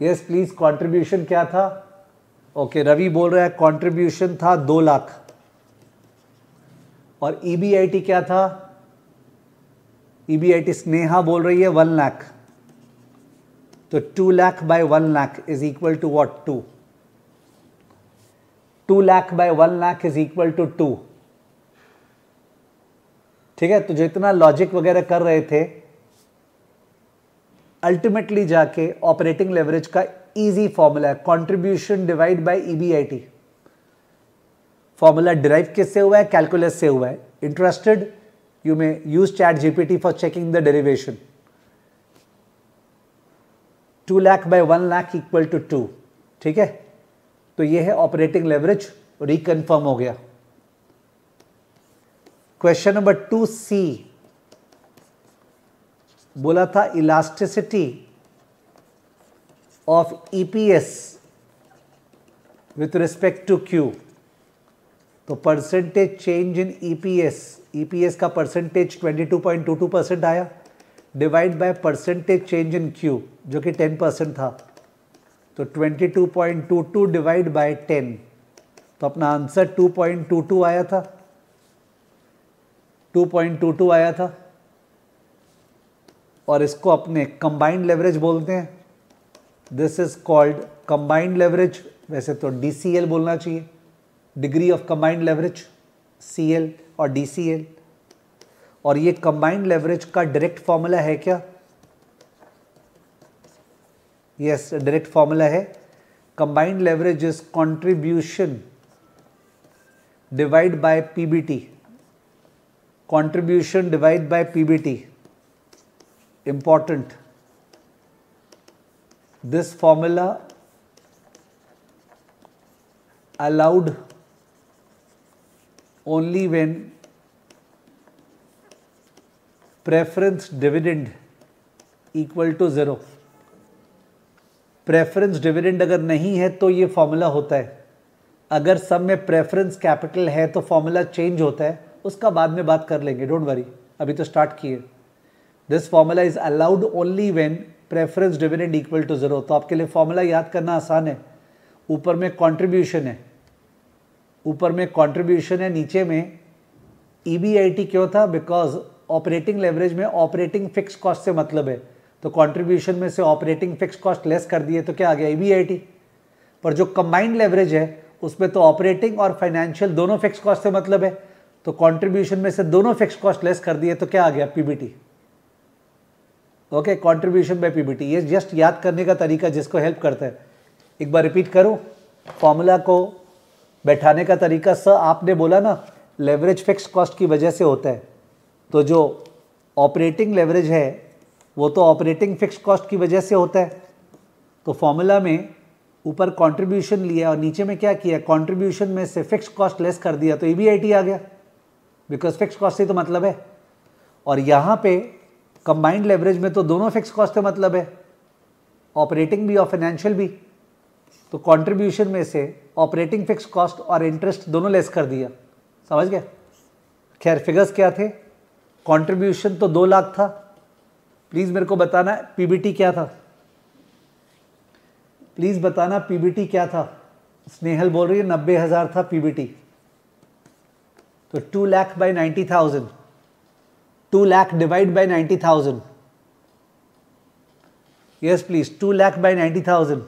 Yes please, contribution क्या था? ओके, रवि बोल रहा है कंट्रीब्यूशन था 2 लाख। और ईबीआईटी क्या था? ईबीआईटी स्नेहा बोल रही है 1 लाख। तो 2 lakh by 1 lakh is equal to what? 2। 2 lakh by 1 lakh is equal to 2। ठीक है, तो जो इतना लॉजिक वगैरह कर रहे थे, अल्टीमेटली जाके ऑपरेटिंग लेवरेज का इजी फॉर्मूला है contribution divide by EBIT. Formula derive किससे हुआ है? कैलकुलस से हुआ है। Interested? You may use chat GPT for checking the derivation. 2 lakh by 1 lakh equal to 2। ठीक है, तो ये है ऑपरेटिंग लेवरेज, रिकन्फर्म हो गया। क्वेश्चन नंबर 2C बोला था elasticity of EPS with respect to Q. तो परसेंटेज चेंज इन ईपीएस का परसेंटेज 22.22% आया, divide by percentage change in Q जो कि 10% था। तो 22.22 डिवाइड बाय 10, तो अपना आंसर 2.22 आया था। 2.22 आया था। और इसको अपने कंबाइंड लेवरेज बोलते हैं। This is called combined leverage. वैसे तो डीसीएल बोलना चाहिए, degree of combined leverage, CL और डीसीएल। और ये कंबाइंड लेवरेज का डायरेक्ट फॉर्मूला है क्या? यस, डायरेक्ट फॉर्मूला है। Combined leverage is contribution divide by PBT. Contribution divide by PBT, important. This formula allowed only when preference dividend equal to 0. Preference dividend अगर नहीं है तो ये फॉर्मूला होता है। अगर सब में प्रेफरेंस कैपिटल है तो फॉर्मूला चेंज होता है, उसका बाद में बात कर लेंगे, डोंट वरी, अभी तो स्टार्ट किए। This formula is allowed only when preference dividend equal to 0। तो आपके लिए फॉर्मूला याद करना आसान है। ऊपर में कंट्रीब्यूशन है, ऊपर में कंट्रीब्यूशन है, नीचे में ईबीआईटी क्यों था? बिकॉज ऑपरेटिंग लेवरेज में ऑपरेटिंग फिक्स कॉस्ट से मतलब है, तो कंट्रीब्यूशन में से ऑपरेटिंग फिक्स कॉस्ट लेस कर दिए तो क्या आ गया? ईबीआईटी। पर जो कंबाइंड लेवरेज है उसमें तो ऑपरेटिंग और फाइनेंशियल दोनों फिक्स कॉस्ट से मतलब है, तो कंट्रीब्यूशन में से दोनों फिक्स कॉस्ट लेस कर दिए तो क्या आ गया? PBT. Okay, contribution by PBT. ये जस्ट याद करने का तरीका जिसको हेल्प करता है। एक बार रिपीट करूं फॉर्मूला को बैठाने का तरीका। सर आपने बोला ना लेवरेज फिक्स कॉस्ट की वजह से होता है, तो जो ऑपरेटिंग लेवरेज है वो तो ऑपरेटिंग फिक्स कॉस्ट की वजह से होता है। तो फॉर्मूला में ऊपर कंट्रीब्यूशन लिया और नीचे में क्या किया? कंट्रीब्यूशन में से फिक्स कॉस्ट लेस कर दिया तो ईबीआईटी आ गया, बिकॉज फिक्स कॉस्ट से तो मतलब है। और यहाँ पे कंबाइंड लेवरेज में तो दोनों फिक्स कॉस्ट से मतलब है, ऑपरेटिंग भी और फाइनेंशियल भी। तो कंट्रीब्यूशन में से ऑपरेटिंग फिक्स कॉस्ट और इंटरेस्ट दोनों लेस कर दिया। समझ गए? खैर फिगर्स क्या थे? कंट्रीब्यूशन तो 2 लाख था। प्लीज़ मेरे को बताना पीबीटी क्या था, प्लीज़ बताना पीबीटी क्या था। स्नेहल बोल रही है 90,000 था पीबीटी। तो 2 lakh by 90,000, 2 lakh divide by 90,000। Yes please, 2 lakh by 90,000,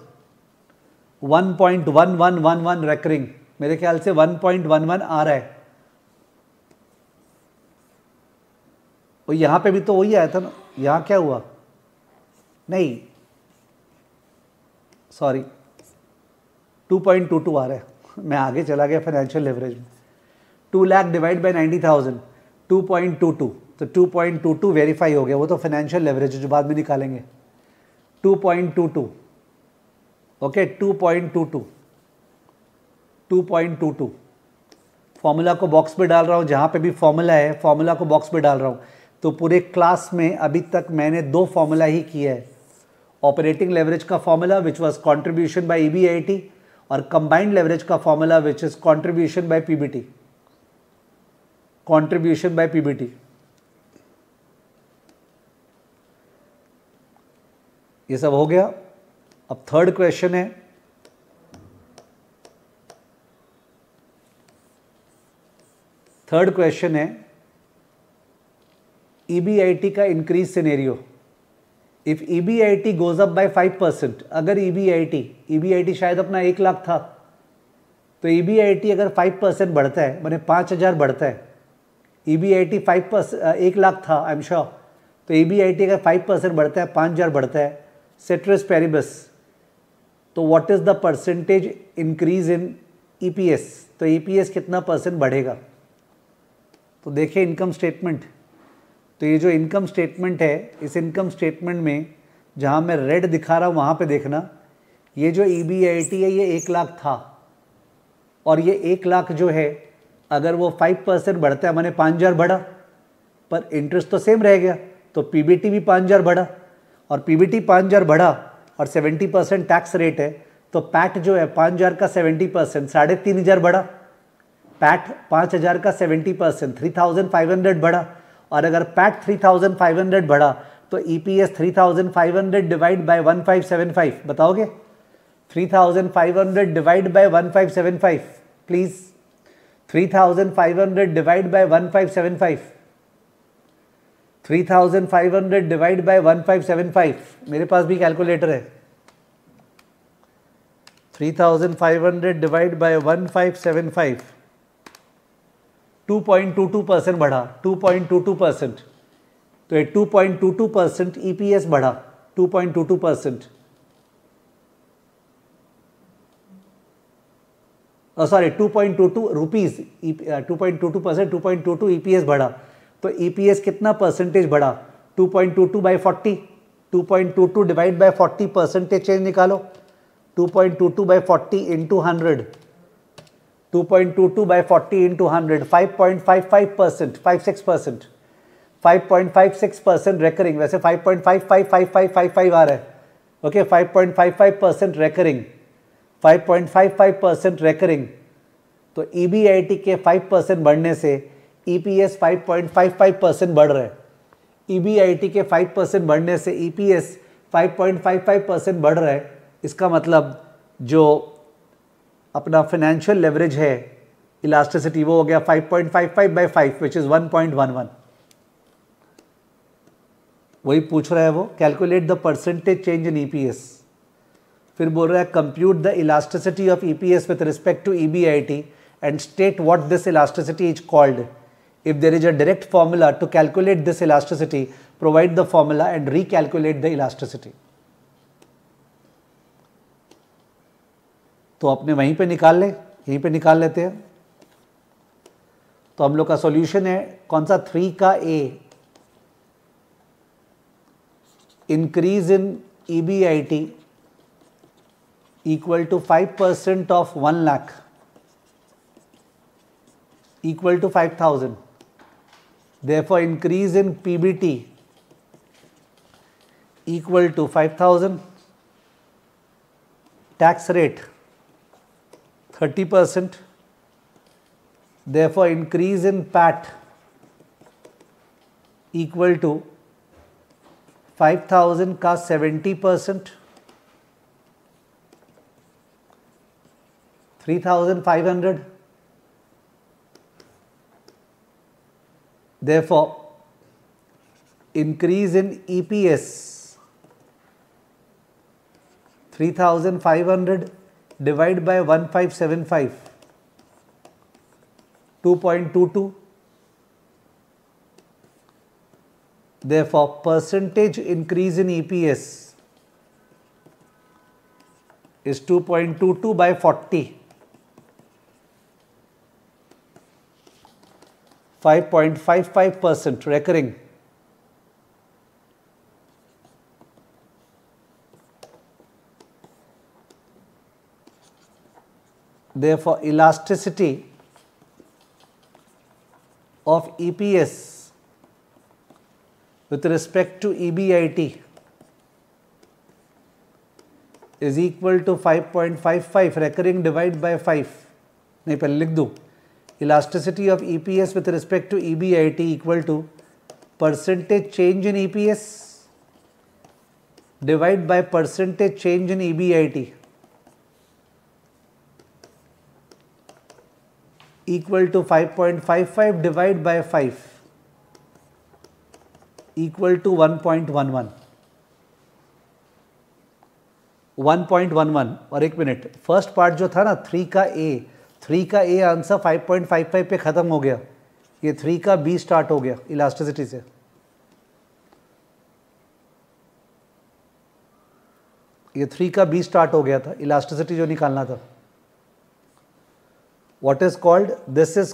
1.1111 recurring. मेरे ख्याल से 1.11 आ रहा है। और यहां पे भी तो वही आया था ना। यहां क्या हुआ? नहीं सॉरी, 2.22 आ रहा है। मैं आगे चला गया फाइनेंशियल लेवरेज में। 2 लाख डिवाइड बाई 90,000, 2.22। तो 2.22 वेरीफाई हो गया। वो तो फाइनेंशियल लेवरेज जो बाद में निकालेंगे। 2.22, ओके 2.22 फॉर्मूला को बॉक्स में डाल रहा हूँ, जहाँ पे भी फॉर्मूला है फॉर्मूला को बॉक्स में डाल रहा हूँ। तो पूरे क्लास में अभी तक मैंने 2 फॉर्मूला ही किया है, ऑपरेटिंग लेवरेज का formula which was contribution by EBIT और कंबाइंड लेवरेज का formula which is contribution by PBT, contribution by PBT। ये सब हो गया। अब थर्ड क्वेश्चन है, EBIT का increase scenario. If EBIT goes up by 5%, अगर EBIT शायद अपना 1 लाख था, तो EBIT अगर 5% बढ़ता है, मैंने 5,000 बढ़ता है, EBIT 5%, 1 लाख था आई एम श्योर, तो EBIT अगर 5% बढ़ता है, 5,000 बढ़ता है, सेट्रस पेरिबस, तो what is the percentage increase in EPS? तो EPS कितना % बढ़ेगा? तो देखिए इनकम स्टेटमेंट। तो ये जो इनकम स्टेटमेंट है, इस इनकम स्टेटमेंट में जहाँ मैं रेड दिखा रहा हूँ वहाँ पे देखना, ये जो EBIT है ये 1 लाख था, और ये 1 लाख जो है अगर वो 5% बढ़ता है, मैंने 5,000 बढ़ा, पर इंटरेस्ट तो सेम रह गया, तो PBT भी 5,000 बढ़ा, और PBT 5,000 बढ़ा और 70% टैक्स रेट है, तो पैट जो है 5,000 का 70%, 3,500 बढ़ा। पैट 5,000 का 70%, 3,500 बढ़ा, और अगर पैट 3,500 बढ़ा तो EPS 3,500 डिवाइड बाय 1575, बताओगे? 3,500 divide by 1575 please, 3,500 divide by 1575, 3,500 divide by 1575, मेरे पास भी कैलकुलेटर है। 3,500 डिवाइड बाय 1575, 2.22% बढ़ा, 2.22%, तो ये 2.22% EPS बढ़ा, 2.22%, सॉरी 2.22 रुपीज, 2.22%, 2.22 EPS बढ़ा, तो EPS कितना परसेंटेज बढ़ा? 2.22 by 40, 2.22 divide by 40, percentage change निकालो, 2.22 by 40 into 100, 2.22 by 40 into 100, 5.55%, 56%, 5.56% recurring, वैसे 5.555555 आ रहा है, ओके 5.55% recurring, 5.55% recurring, तो EBIT के 5% बढ़ने से EPS 5.55% बढ़ रहा है, EBIT के 5% बढ़ने से EPS 5.55% बढ़ रहा है। इसका मतलब जो अपना फाइनेंशियल लेवरेज है, इलास्टिसिटी, वो हो गया 5.55 बाई 5 विच इज 1.11। वही पूछ रहा है वो, calculate the percentage change in EPS। फिर बोल रहा है compute the elasticity of EPS with respect to EBIT and state what this elasticity is called. If there is a direct formula to calculate this elasticity, provide the formula and recalculate the elasticity. तो अपने वहीं पे निकाल ले, यहीं पे निकाल लेते हैं। तो हम लोग का सॉल्यूशन है कौन सा? 3 का A, increase in EBIT equal to 5% of 1 lakh equal to 5,000, therefore increase in PBT equal to 5,000, tax rate 30%, therefore increase in PAT equal to 5,000 का 70%, 3,500, therefore increase in EPS 3,500 divide by 1575, 2.22, therefore percentage increase in EPS is 2.22 by 40, 5.55% recurring, therefore elasticity of EPS with respect to EBIT is equal to 5.55 recurring divided by 5. नहीं पहले लिख दूँ, elasticity of EPS with respect to EBIT equal to percentage change in EPS divide by percentage change in EBIT equal to 5.55 divided by 5 equal to 1.11. 1.11 और एक minute, first part जो था ना 3 का ए आंसर 5.55 पे ख़त्म हो गया, ये 3 का बी स्टार्ट हो गया इलास्टिसिटी से। ये 3 का बी स्टार्ट हो गया था इलास्टिसिटी जो निकालना था। What is called, this is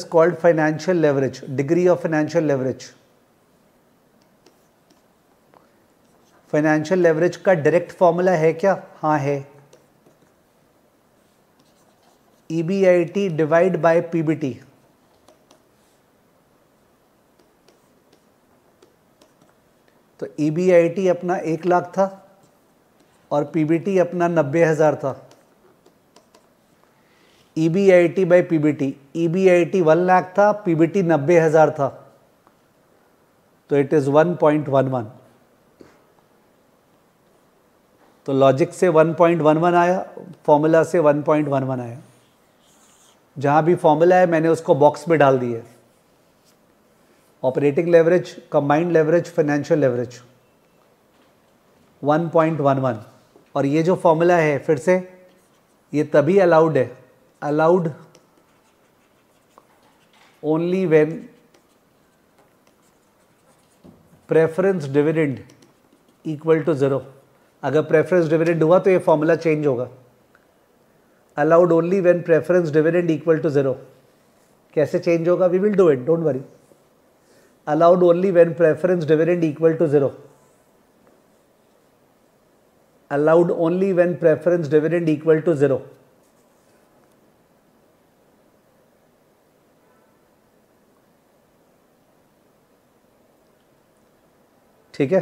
called financial leverage, degree of financial leverage. Financial leverage का डायरेक्ट फॉर्मूला है क्या? हाँ है, EBIT डिवाइड बाय PBT। तो EBIT अपना 1 लाख था और PBT अपना 90,000 था। EBIT by PBT, EBIT 1 lakh था, PBT 90,000 था, तो इट इज 1.11। तो लॉजिक से 1.11 आया, फॉर्मूला से 1.11 आया। जहां भी फॉर्मूला है मैंने उसको बॉक्स में डाल दिए। Operating leverage, combined leverage, financial leverage 1.11। और ये जो फॉर्मूला है फिर से ये तभी अलाउड है, allowed only when preference dividend equal to 0। अगर प्रेफरेंस डिविडेंड हुआ तो ये फॉर्मूला चेंज होगा। Allowed only when preference dividend equal to 0। कैसे चेंज होगा? We will do it, don't worry. allowed only when preference dividend equal to 0. Allowed only when preference dividend equal to 0. ठीक है,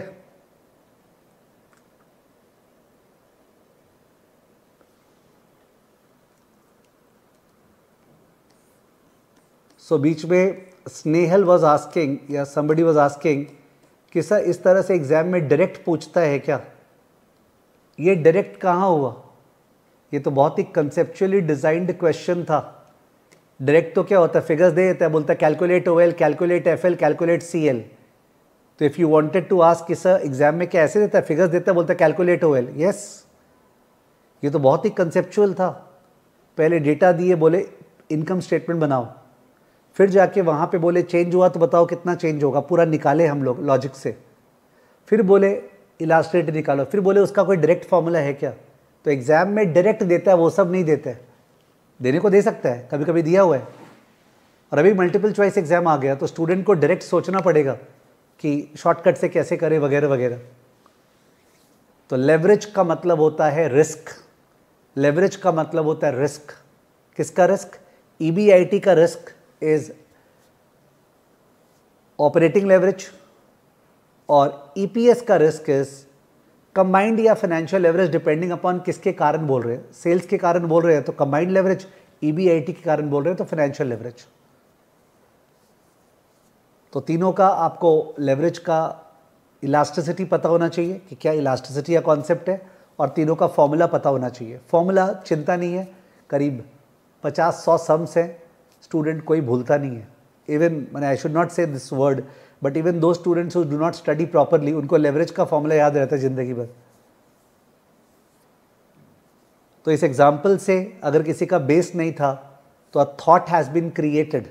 सो बीच में Snehal was asking या somebody was asking कि sir इस तरह से एग्जाम में डायरेक्ट पूछता है क्या? ये डायरेक्ट कहाँ हुआ? ये तो बहुत ही कंसेप्चुअली डिजाइंड क्वेश्चन था। डायरेक्ट तो क्या होता है, फिगर्स दे देता है, बोलता है calculate OL, calculate FL, calculate CL। तो if you wanted to ask कि सर एग्जाम में क्या ऐसे देता है, फिगर्स देता है, बोलता है कैलकुलेट OL, यस। ये तो बहुत ही कंसेप्चुअल था। पहले डेटा दिए, बोले इनकम स्टेटमेंट बनाओ, फिर जाके वहाँ पे बोले चेंज हुआ तो बताओ कितना चेंज होगा, पूरा निकाले हम लोग लॉजिक से, फिर बोले इलास्ट्रेट निकालो, फिर बोले उसका कोई डायरेक्ट फॉर्मूला है क्या? तो एग्जाम में डायरेक्ट देता है वो सब नहीं देता है, देने को दे सकता है, कभी कभी दिया हुआ है। और अभी मल्टीपल चॉइस एग्जाम आ गया तो स्टूडेंट को डायरेक्ट सोचना पड़ेगा कि शॉर्टकट से कैसे करे वगैरह वगैरह। तो लेवरेज का मतलब होता है रिस्क, लेवरेज का मतलब होता है रिस्क। किसका रिस्क? EBIT का रिस्क इज ऑपरेटिंग लेवरेज और EPS का रिस्क इज कंबाइंड या फाइनेंशियल लेवरेज, डिपेंडिंग अपॉन किसके कारण बोल रहे हैं। सेल्स के कारण बोल रहे हैं तो कंबाइंड लेवरेज, EBIT के कारण बोल रहे हैं तो फाइनेंशियल लेवरेज। तो तीनों का आपको लेवरेज का इलास्टिसिटी पता होना चाहिए कि क्या इलास्टिसिटी का कॉन्सेप्ट है, और तीनों का फॉर्मूला पता होना चाहिए। फॉर्मूला चिंता नहीं है, करीब 50-100 सम्स हैं, स्टूडेंट कोई भूलता नहीं है। इवन आई शुड नॉट से this word, but even though students who do not study properly, उनको लेवरेज का फॉर्मूला याद रहता है जिंदगी भर। तो इस एग्जाम्पल से अगर किसी का बेस नहीं था तो a thought has been created.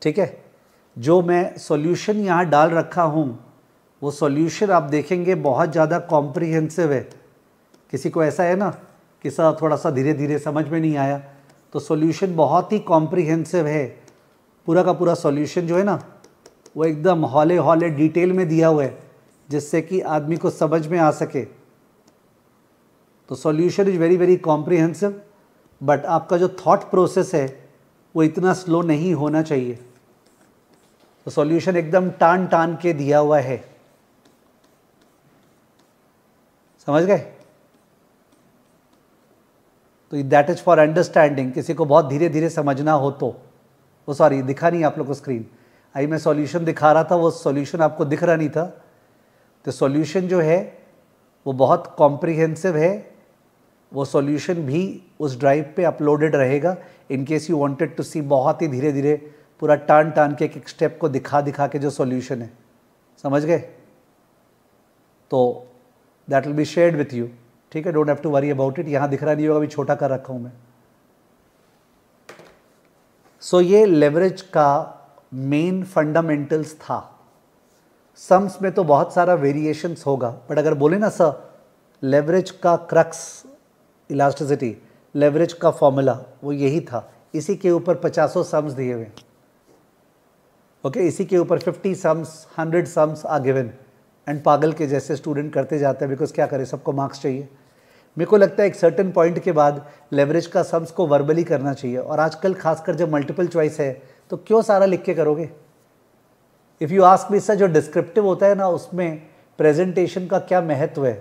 ठीक है, जो मैं सॉल्यूशन यहाँ डाल रखा हूँ वो सॉल्यूशन आप देखेंगे बहुत ज़्यादा कॉम्प्रिहेंसिव है। किसी को ऐसा है ना कि सर थोड़ा सा धीरे धीरे समझ में नहीं आया, तो सॉल्यूशन बहुत ही कॉम्प्रिहेंसिव है। पूरा का पूरा सॉल्यूशन जो है ना वो एकदम हौले हौले डिटेल में दिया हुआ है, जिससे कि आदमी को समझ में आ सके तो solution is very very comprehensive, but आपका जो थॉट प्रोसेस है वो इतना स्लो नहीं होना चाहिए। तो सॉल्यूशन एकदम टान टान के दिया हुआ है, समझ गए? तो दैट इज फॉर अंडरस्टैंडिंग। किसी को बहुत धीरे धीरे समझना हो तो, वो सॉरी दिखा नहीं आप लोग को स्क्रीन, आई मैं सॉल्यूशन दिखा रहा था, वो सॉल्यूशन आपको दिख रहा नहीं था। तो सॉल्यूशन जो है वो बहुत कॉम्प्रिहेंसिव है, वो सॉल्यूशन भी उस ड्राइव पे अपलोडेड रहेगा in case you wanted to see. बहुत ही धीरे धीरे पूरा टान टान के एक स्टेप को दिखा दिखा के जो सॉल्यूशन है, समझ गए? तो that will be shared with you, ठीक है? Don't have to worry about it. यहाँ दिख रहा नहीं होगा, अभी छोटा कर रखा हूँ मैं। सो ये लेवरेज का मेन फंडामेंटल्स था। सम्स में तो बहुत सारा वेरिएशंस होगा, बट अगर बोले ना सर लेवरेज का क्रक्स इलास्टिसिटी, लेवरेज का फॉर्मूला वो यही था। इसी के ऊपर 50 सम्स दिए हुए, ओके? इसी के ऊपर 50 sums, 100 sums are given, and पागल के जैसे स्टूडेंट करते जाते हैं, बिकॉज क्या करें, सबको मार्क्स चाहिए। मेरे को लगता है एक सर्टेन पॉइंट के बाद लेवरेज का सम्स को वर्बली करना चाहिए, और आजकल खासकर जब मल्टीपल चॉइस है तो क्यों सारा लिख के करोगे? If you ask me sir, जो डिस्क्रिप्टिव होता है ना उसमें प्रेजेंटेशन का क्या महत्व है?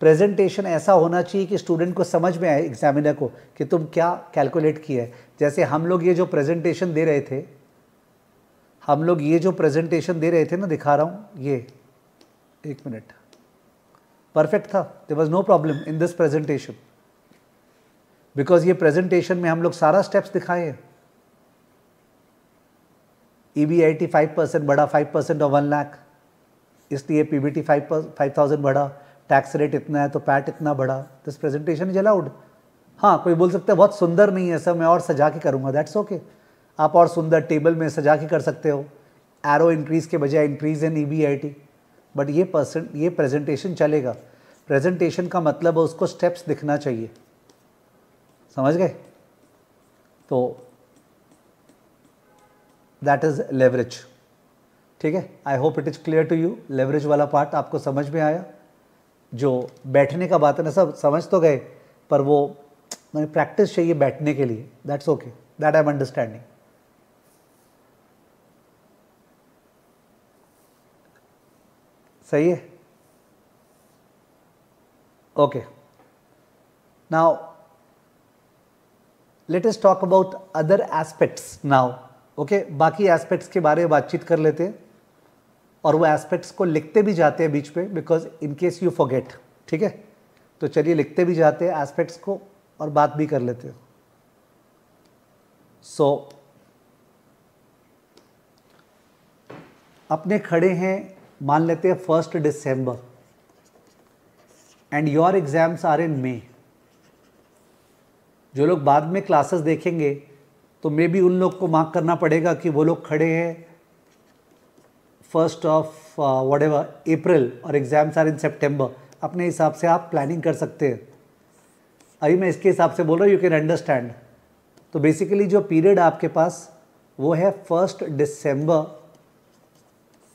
प्रेजेंटेशन ऐसा होना चाहिए कि स्टूडेंट को समझ में आए, एग्जामिनर को, कि तुम क्या कैलकुलेट किया है। जैसे हम लोग ये जो प्रेजेंटेशन दे रहे थे, ना, दिखा रहा हूँ, ये 1 मिनट, परफेक्ट था। There was no problem in this presentation, because ये प्रेजेंटेशन में हम लोग सारा स्टेप्स दिखाए हैं। EBIT 5% बढ़ा, 5% ऑफ 1 लाख, इसलिए PBT 5,000 बढ़ा, टैक्स रेट इतना है तो पैट इतना बढ़ा। This presentation is allowed. हाँ, कोई बोल सकते हैं बहुत सुंदर नहीं है सर, मैं और सजा के करूँगा, दैट्स ओके। आप और सुंदर टेबल में सजा के कर सकते हो, एरो इंक्रीज के बजाय इंक्रीज इन EBIT, बट ये प्रेजेंटेशन चलेगा। प्रेजेंटेशन का मतलब है उसको स्टेप्स दिखना चाहिए, समझ गए? तो दैट इज लेवरेज, ठीक है? I hope it is clear to you. Leverage वाला पार्ट आपको समझ में आया? जो बैठने का बात है ना, सब समझ तो गए, पर वो मैंने प्रैक्टिस चाहिए बैठने के लिए, that's okay, that I am understanding. सही है? Okay, now let us talk about other aspects now, okay? बाकी एस्पेक्ट्स के बारे में बातचीत कर लेते हैं, और वो एस्पेक्ट्स को लिखते भी जाते हैं बीच में, because in case you forget, ठीक है? तो चलिए लिखते भी जाते हैं एस्पेक्ट्स को और बात भी कर लेते हैं। सो अपने खड़े हैं, मान लेते हैं 1 दिसंबर, and your exams are in May. जो लोग बाद में क्लासेस देखेंगे तो मे बी उन लोग को मार्क करना पड़ेगा कि वो लोग खड़े हैं 1 whatever अप्रैल और एग्जाम्स आर इन सितंबर। अपने हिसाब से आप प्लानिंग कर सकते हैं। अभी मैं इसके हिसाब से बोल रहा हूँ, यू कैन अंडरस्टैंड। तो बेसिकली जो पीरियड आपके पास वो है 1 दिसंबर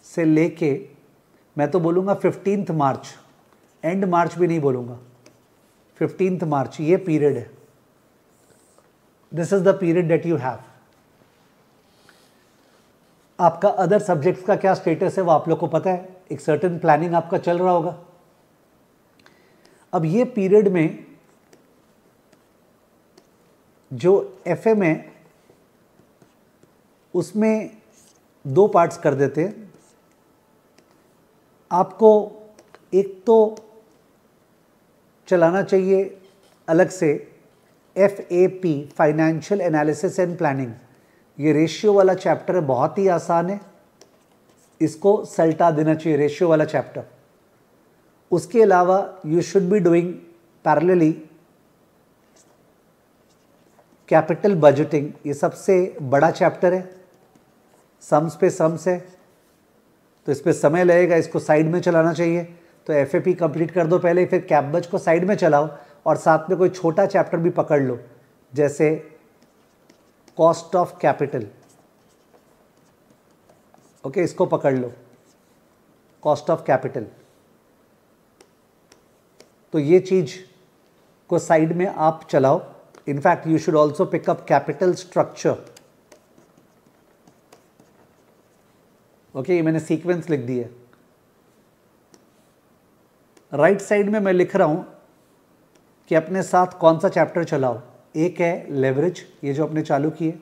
से लेके, मैं तो बोलूँगा 15 मार्च, एंड मार्च भी नहीं बोलूँगा, 15 मार्च ये पीरियड है। This is the period that you have. आपका अदर सब्जेक्ट्स का क्या स्टेटस है वो आप लोग को पता है, एक सर्टेन प्लानिंग आपका चल रहा होगा। अब ये पीरियड में जो FM है उसमें 2 पार्ट्स कर देते हैं। आपको एक तो चलाना चाहिए अलग से FAP, financial analysis and planning. ये रेशियो वाला चैप्टर है, बहुत ही आसान है, इसको सल्टा देना चाहिए, रेशियो वाला चैप्टर। उसके अलावा you should be doing parallelly capital budgeting. ये सबसे बड़ा चैप्टर है, सम्स पे सम्स है, तो इस पर समय लगेगा, इसको साइड में चलाना चाहिए। तो FAP कंप्लीट कर दो पहले, फिर कैप बज को साइड में चलाओ, और साथ में कोई छोटा चैप्टर भी पकड़ लो, जैसे कॉस्ट ऑफ कैपिटल। ओके, इसको पकड़ लो, कॉस्ट ऑफ कैपिटल। तो ये चीज को साइड में आप चलाओ. In fact you should also pickup capital structure. Okay, ये मैंने सीक्वेंस लिख दी है. राइट साइड में मैं लिख रहा हूं कि अपने साथ कौन सा चैप्टर चलाओ. एक है लेवरेज, ये जो अपने चालू किए.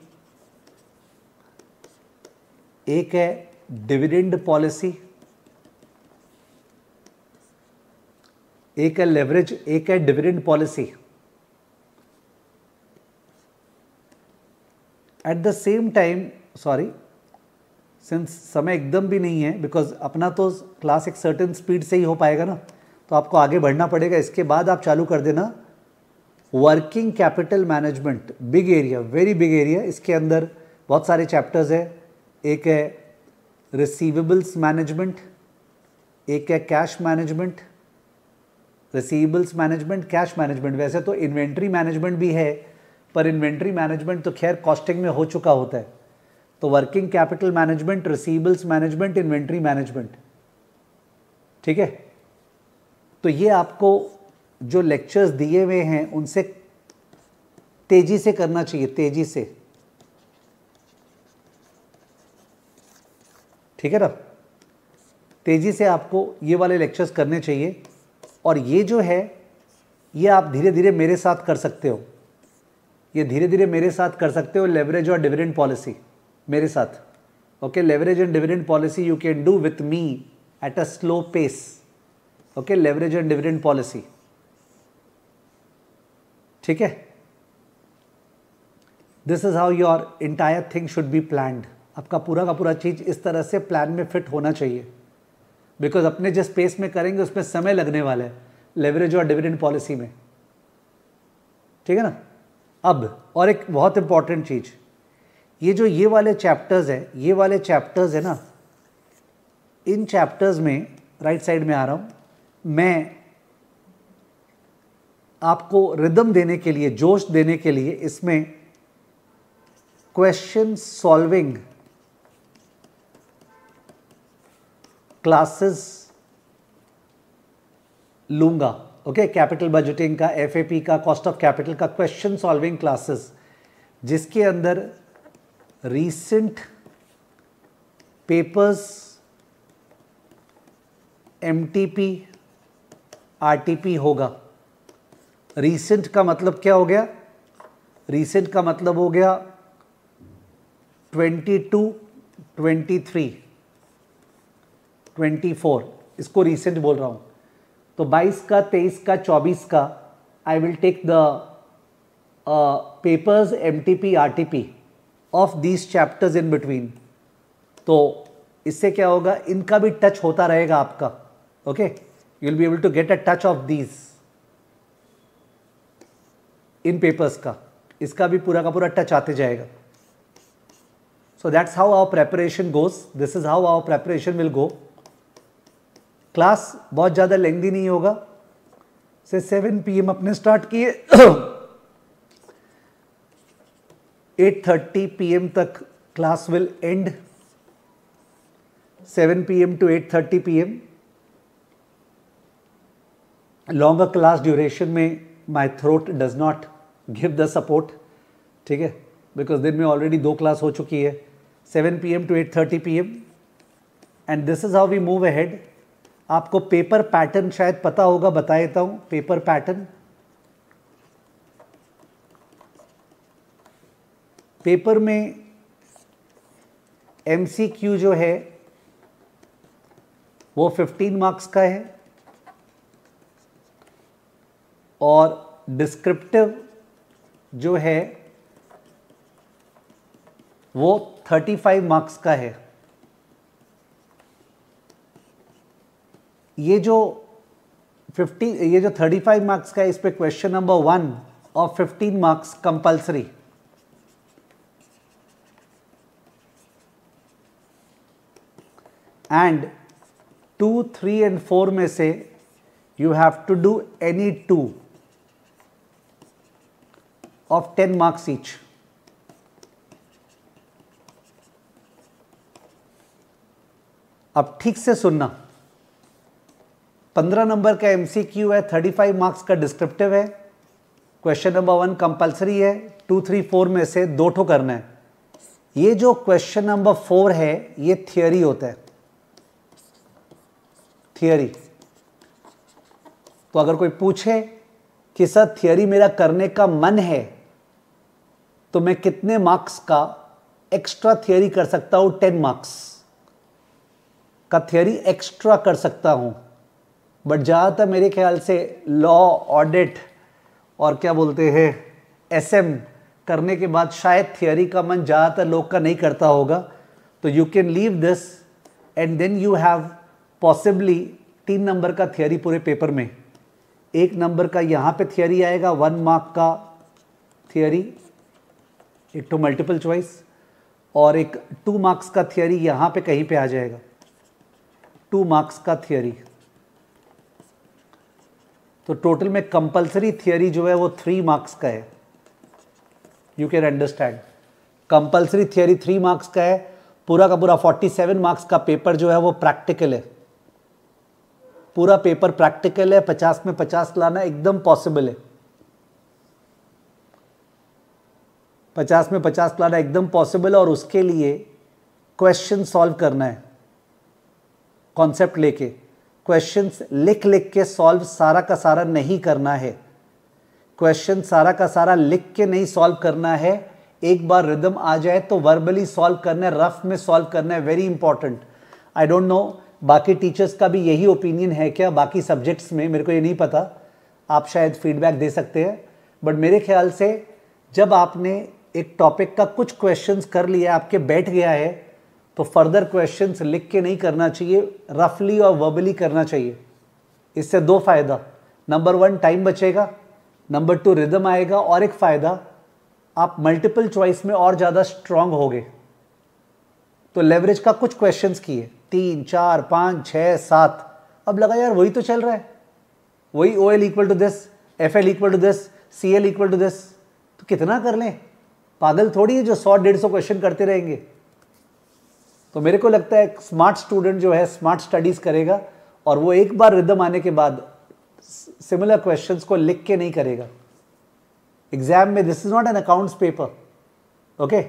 एक है डिविडेंड पॉलिसी. एक है लेवरेज, एक है dividend policy. At the same time, sorry, since समय एकदम भी नहीं है, बिकॉज अपना तो क्लास एक सर्टेन स्पीड से ही हो पाएगा ना, तो आपको आगे बढ़ना पड़ेगा. इसके बाद आप चालू कर देना working capital management. Big area, very big area. इसके अंदर बहुत सारे चैप्टर्स है. एक है रिसीवेबल्स मैनेजमेंट, एक है cash management. Receivables management, cash management. वैसे तो इन्वेंट्री मैनेजमेंट भी है, पर इन्वेंट्री मैनेजमेंट तो खैर कॉस्टिंग में हो चुका होता है. तो working capital management, receivables management, inventory management. ठीक है. तो ये आपको जो लेक्चर्स दिए हुए हैं उनसे तेजी से करना चाहिए, तेजी से. ठीक है ना. तेजी से आपको ये वाले लेक्चर्स करने चाहिए. और ये जो है ये आप धीरे धीरे मेरे साथ कर सकते हो. ये धीरे धीरे मेरे साथ कर सकते हो. लेवरेज और डिविडेंड पॉलिसी मेरे साथ. Okay, leverage and dividend policy you can do with me at a slow pace. Okay, leverage and dividend policy. ठीक है. This is how your entire thing should be planned. आपका पूरा का पूरा चीज इस तरह से प्लान में फिट होना चाहिए. बिकॉज अपने जिस पेस में करेंगे उसमें समय लगने वाला है लेवरेज और डिविडेंड पॉलिसी में. ठीक है ना. अब और एक बहुत इंपॉर्टेंट चीज, ये जो ये वाले चैप्टर्स है, ये वाले चैप्टर्स है ना, इन चैप्टर्स में राइट साइड में आ रहा हूं मैं, आपको रिदम देने के लिए, जोश देने के लिए इसमें क्वेश्चन सॉल्विंग क्लासेस लूंगा. ओके, कैपिटल बजटिंग का, एफएपी का, कॉस्ट ऑफ कैपिटल का क्वेश्चन सॉल्विंग क्लासेस, जिसके अंदर रीसेंट पेपर्स, एमटीपी, आरटीपी होगा. रीसेंट का मतलब क्या हो गया? रीसेंट का मतलब हो गया 22, 23, 24, इसको रीसेंट बोल रहा हूं. तो 22 का, 23 का, 24 का I will take the papers MTP, RTP of these chapters in between. तो इससे क्या होगा, इनका भी टच होता रहेगा आपका. Okay, you will be able to get a touch of these in papers का. इसका भी पूरा का पूरा टच आते जाएगा. So that's how our preparation goes. This is how our preparation will go. Class बहुत ज़्यादा लेंदी नहीं होगा. से 7 PM अपने स्टार्ट किए 8:30 PM तक class will end. 7 PM to 8:30 PM. Longer class duration में my throat does not give the support. ठीक है, बिकॉज दिन में ऑलरेडी 2 क्लास हो चुकी है. 7 PM to 8:30 PM. And this is how we move ahead. आपको पेपर पैटर्न शायद पता होगा, बता देता हूं. पेपर पैटर्न, पेपर में MCQ जो है वो 15 मार्क्स का है और डिस्क्रिप्टिव जो है वो 35 मार्क्स का है. ये जो 35 मार्क्स का है, इस पे क्वेश्चन नंबर 1 और 15 मार्क्स कंपल्सरी. एंड 2, 3 and 4 में से you have to do any 2 of 10 marks each. अब ठीक से सुनना. 15 नंबर का MCQ है, 35 मार्क्स का डिस्क्रिप्टिव है क्वेश्चन नंबर 1 कंपलसरी है, 2, 3, 4 में से 2 ठो करना है। ये जो क्वेश्चन नंबर 4 है ये थियरी होता है, थियरी। तो अगर कोई पूछे कि सर थियरी मेरा करने का मन है तो मैं कितने मार्क्स का एक्स्ट्रा थियरी कर सकता हूं? 10 मार्क्स का थियरी एक्स्ट्रा कर सकता हूं। बट ज़्यादातर मेरे ख्याल से लॉ, ऑडिट और क्या बोलते हैं एसएम करने के बाद शायद थियरी का मन ज़्यादातर लोग का नहीं करता होगा। तो you can leave this and then you have possibly 3 number का थियरी पूरे पेपर में। 1 नंबर का यहाँ पे थियरी आएगा, 1 मार्क का थियरी, एक तो मल्टीपल चॉइस, और एक 2 मार्क्स का थियरी यहाँ पे कहीं पे आ जाएगा, 2 मार्क्स का थियरी। तो टोटल में कंपलसरी थियरी जो है वो 3 मार्क्स का है। You can understand, compulsory theory 3 marks का है। पूरा का पूरा 47 मार्क्स का पेपर जो है वो प्रैक्टिकल है, पूरा पेपर प्रैक्टिकल है। 50 में 50 लाना एकदम पॉसिबल है, 50 में 50 लाना एकदम पॉसिबल है। और उसके लिए क्वेश्चन सॉल्व करना है, कॉन्सेप्ट लेके क्वेश्चंस लिख लिख के सॉल्व सारा का सारा नहीं करना है। क्वेश्चन सारा का सारा लिख के नहीं सॉल्व करना है। एक बार रिदम आ जाए तो वर्बली सॉल्व करना है, रफ में सॉल्व करना है, very important. I don't know बाकी टीचर्स का भी यही ओपिनियन है क्या बाकी सब्जेक्ट्स में, मेरे को ये नहीं पता, आप शायद फीडबैक दे सकते हैं। बट मेरे ख्याल से जब आपने एक टॉपिक का कुछ क्वेश्चंस कर लिया, आपके बैठ गया है, तो फर्दर क्वेश्चंस लिख के नहीं करना चाहिए, रफली और वर्बली करना चाहिए। इससे 2 फायदा, नंबर 1 टाइम बचेगा, नंबर 2 रिदम आएगा, और एक फ़ायदा आप मल्टीपल चॉइस में और ज़्यादा स्ट्रांग होगे। तो लेवरेज का कुछ क्वेश्चंस किए, 3, 4, 5, 6, 7, अब लगा यार वही तो चल रहा है, वही OL equal to this, FL equal to this, CL equal to this, तो कितना कर लें? पागल थोड़ी है जो 100-150 क्वेश्चन करते रहेंगे। तो मेरे को लगता है स्मार्ट स्टूडेंट जो है स्मार्ट स्टडीज करेगा, और वो एक बार रिदम आने के बाद सिमिलर क्वेश्चंस को लिख के नहीं करेगा। एग्जाम में this is not an accounts paper, okay.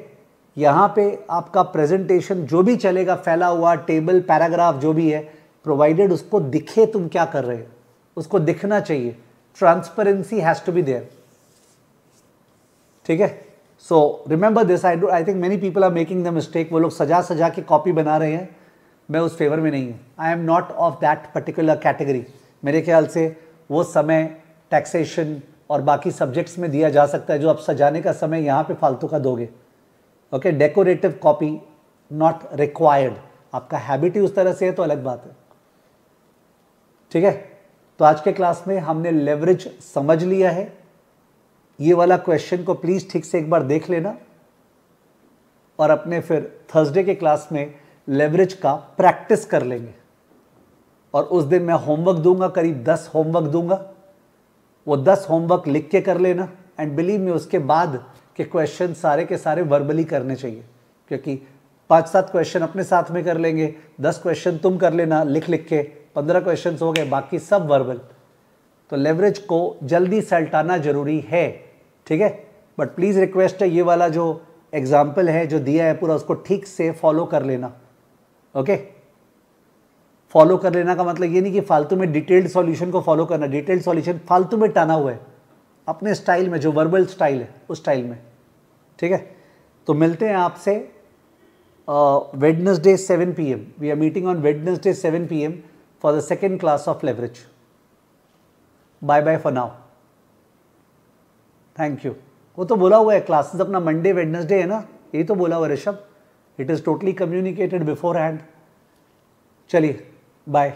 यहाँ पे आपका प्रेजेंटेशन जो भी चलेगा, फैला हुआ टेबल, पैराग्राफ जो भी है, प्रोवाइडेड उसको दिखे तुम क्या कर रहे हो, उसको दिखना चाहिए। Transparency has to be there, ठीक है। So remember this, I think many people are making the mistake. वो लोग सजा सजा के कॉपी बना रहे हैं, मैं उस फेवर में नहीं हूँ। I am not of that particular category. मेरे ख्याल से वो समय टैक्सेशन और बाकी सब्जेक्ट्स में दिया जा सकता है जो आप सजाने का समय यहाँ पे फालतू का दोगे, okay. Decorative copy not required. आपका हैबिट ही उस तरह से है तो अलग बात है, ठीक है। तो आज के क्लास में हमने लेवरेज समझ लिया है। ये वाला क्वेश्चन को प्लीज़ ठीक से एक बार देख लेना, और अपने फिर थर्सडे के क्लास में लेवरेज का प्रैक्टिस कर लेंगे। और उस दिन मैं होमवर्क दूंगा, करीब 10 होमवर्क दूंगा, वो 10 होमवर्क लिख के कर लेना। एंड बिलीव मी, उसके बाद के क्वेश्चन सारे के सारे वर्बली करने चाहिए, क्योंकि 5-7 क्वेश्चन अपने साथ में कर लेंगे, 10 क्वेश्चन तुम कर लेना लिख लिख के, 15 क्वेश्चन हो गए, बाकी सब वर्बल। तो लेवरेज को जल्दी सल्टाना जरूरी है, ठीक है। बट प्लीज़ रिक्वेस्ट है, ये वाला जो एग्जाम्पल है जो दिया है पूरा, उसको ठीक से फॉलो कर लेना, ओके। फॉलो कर लेना का मतलब ये नहीं कि फालतू में डिटेल्ड सॉल्यूशन को फॉलो करना। डिटेल्ड सॉल्यूशन फालतू में टाना हुआ है, अपने स्टाइल में, जो वर्बल स्टाइल है उस स्टाइल में, ठीक है। तो मिलते हैं आपसे Wednesday 7 PM। We are meeting on Wednesday 7 PM for the second class of leverage. Bye bye for now, thank you. वो तो बोला हुआ है क्लासेस अपना मंडे वेडनेसडे है ना, यही तो बोला हुआ है Rishabh. It is totally communicated before hand. चलिए बाय।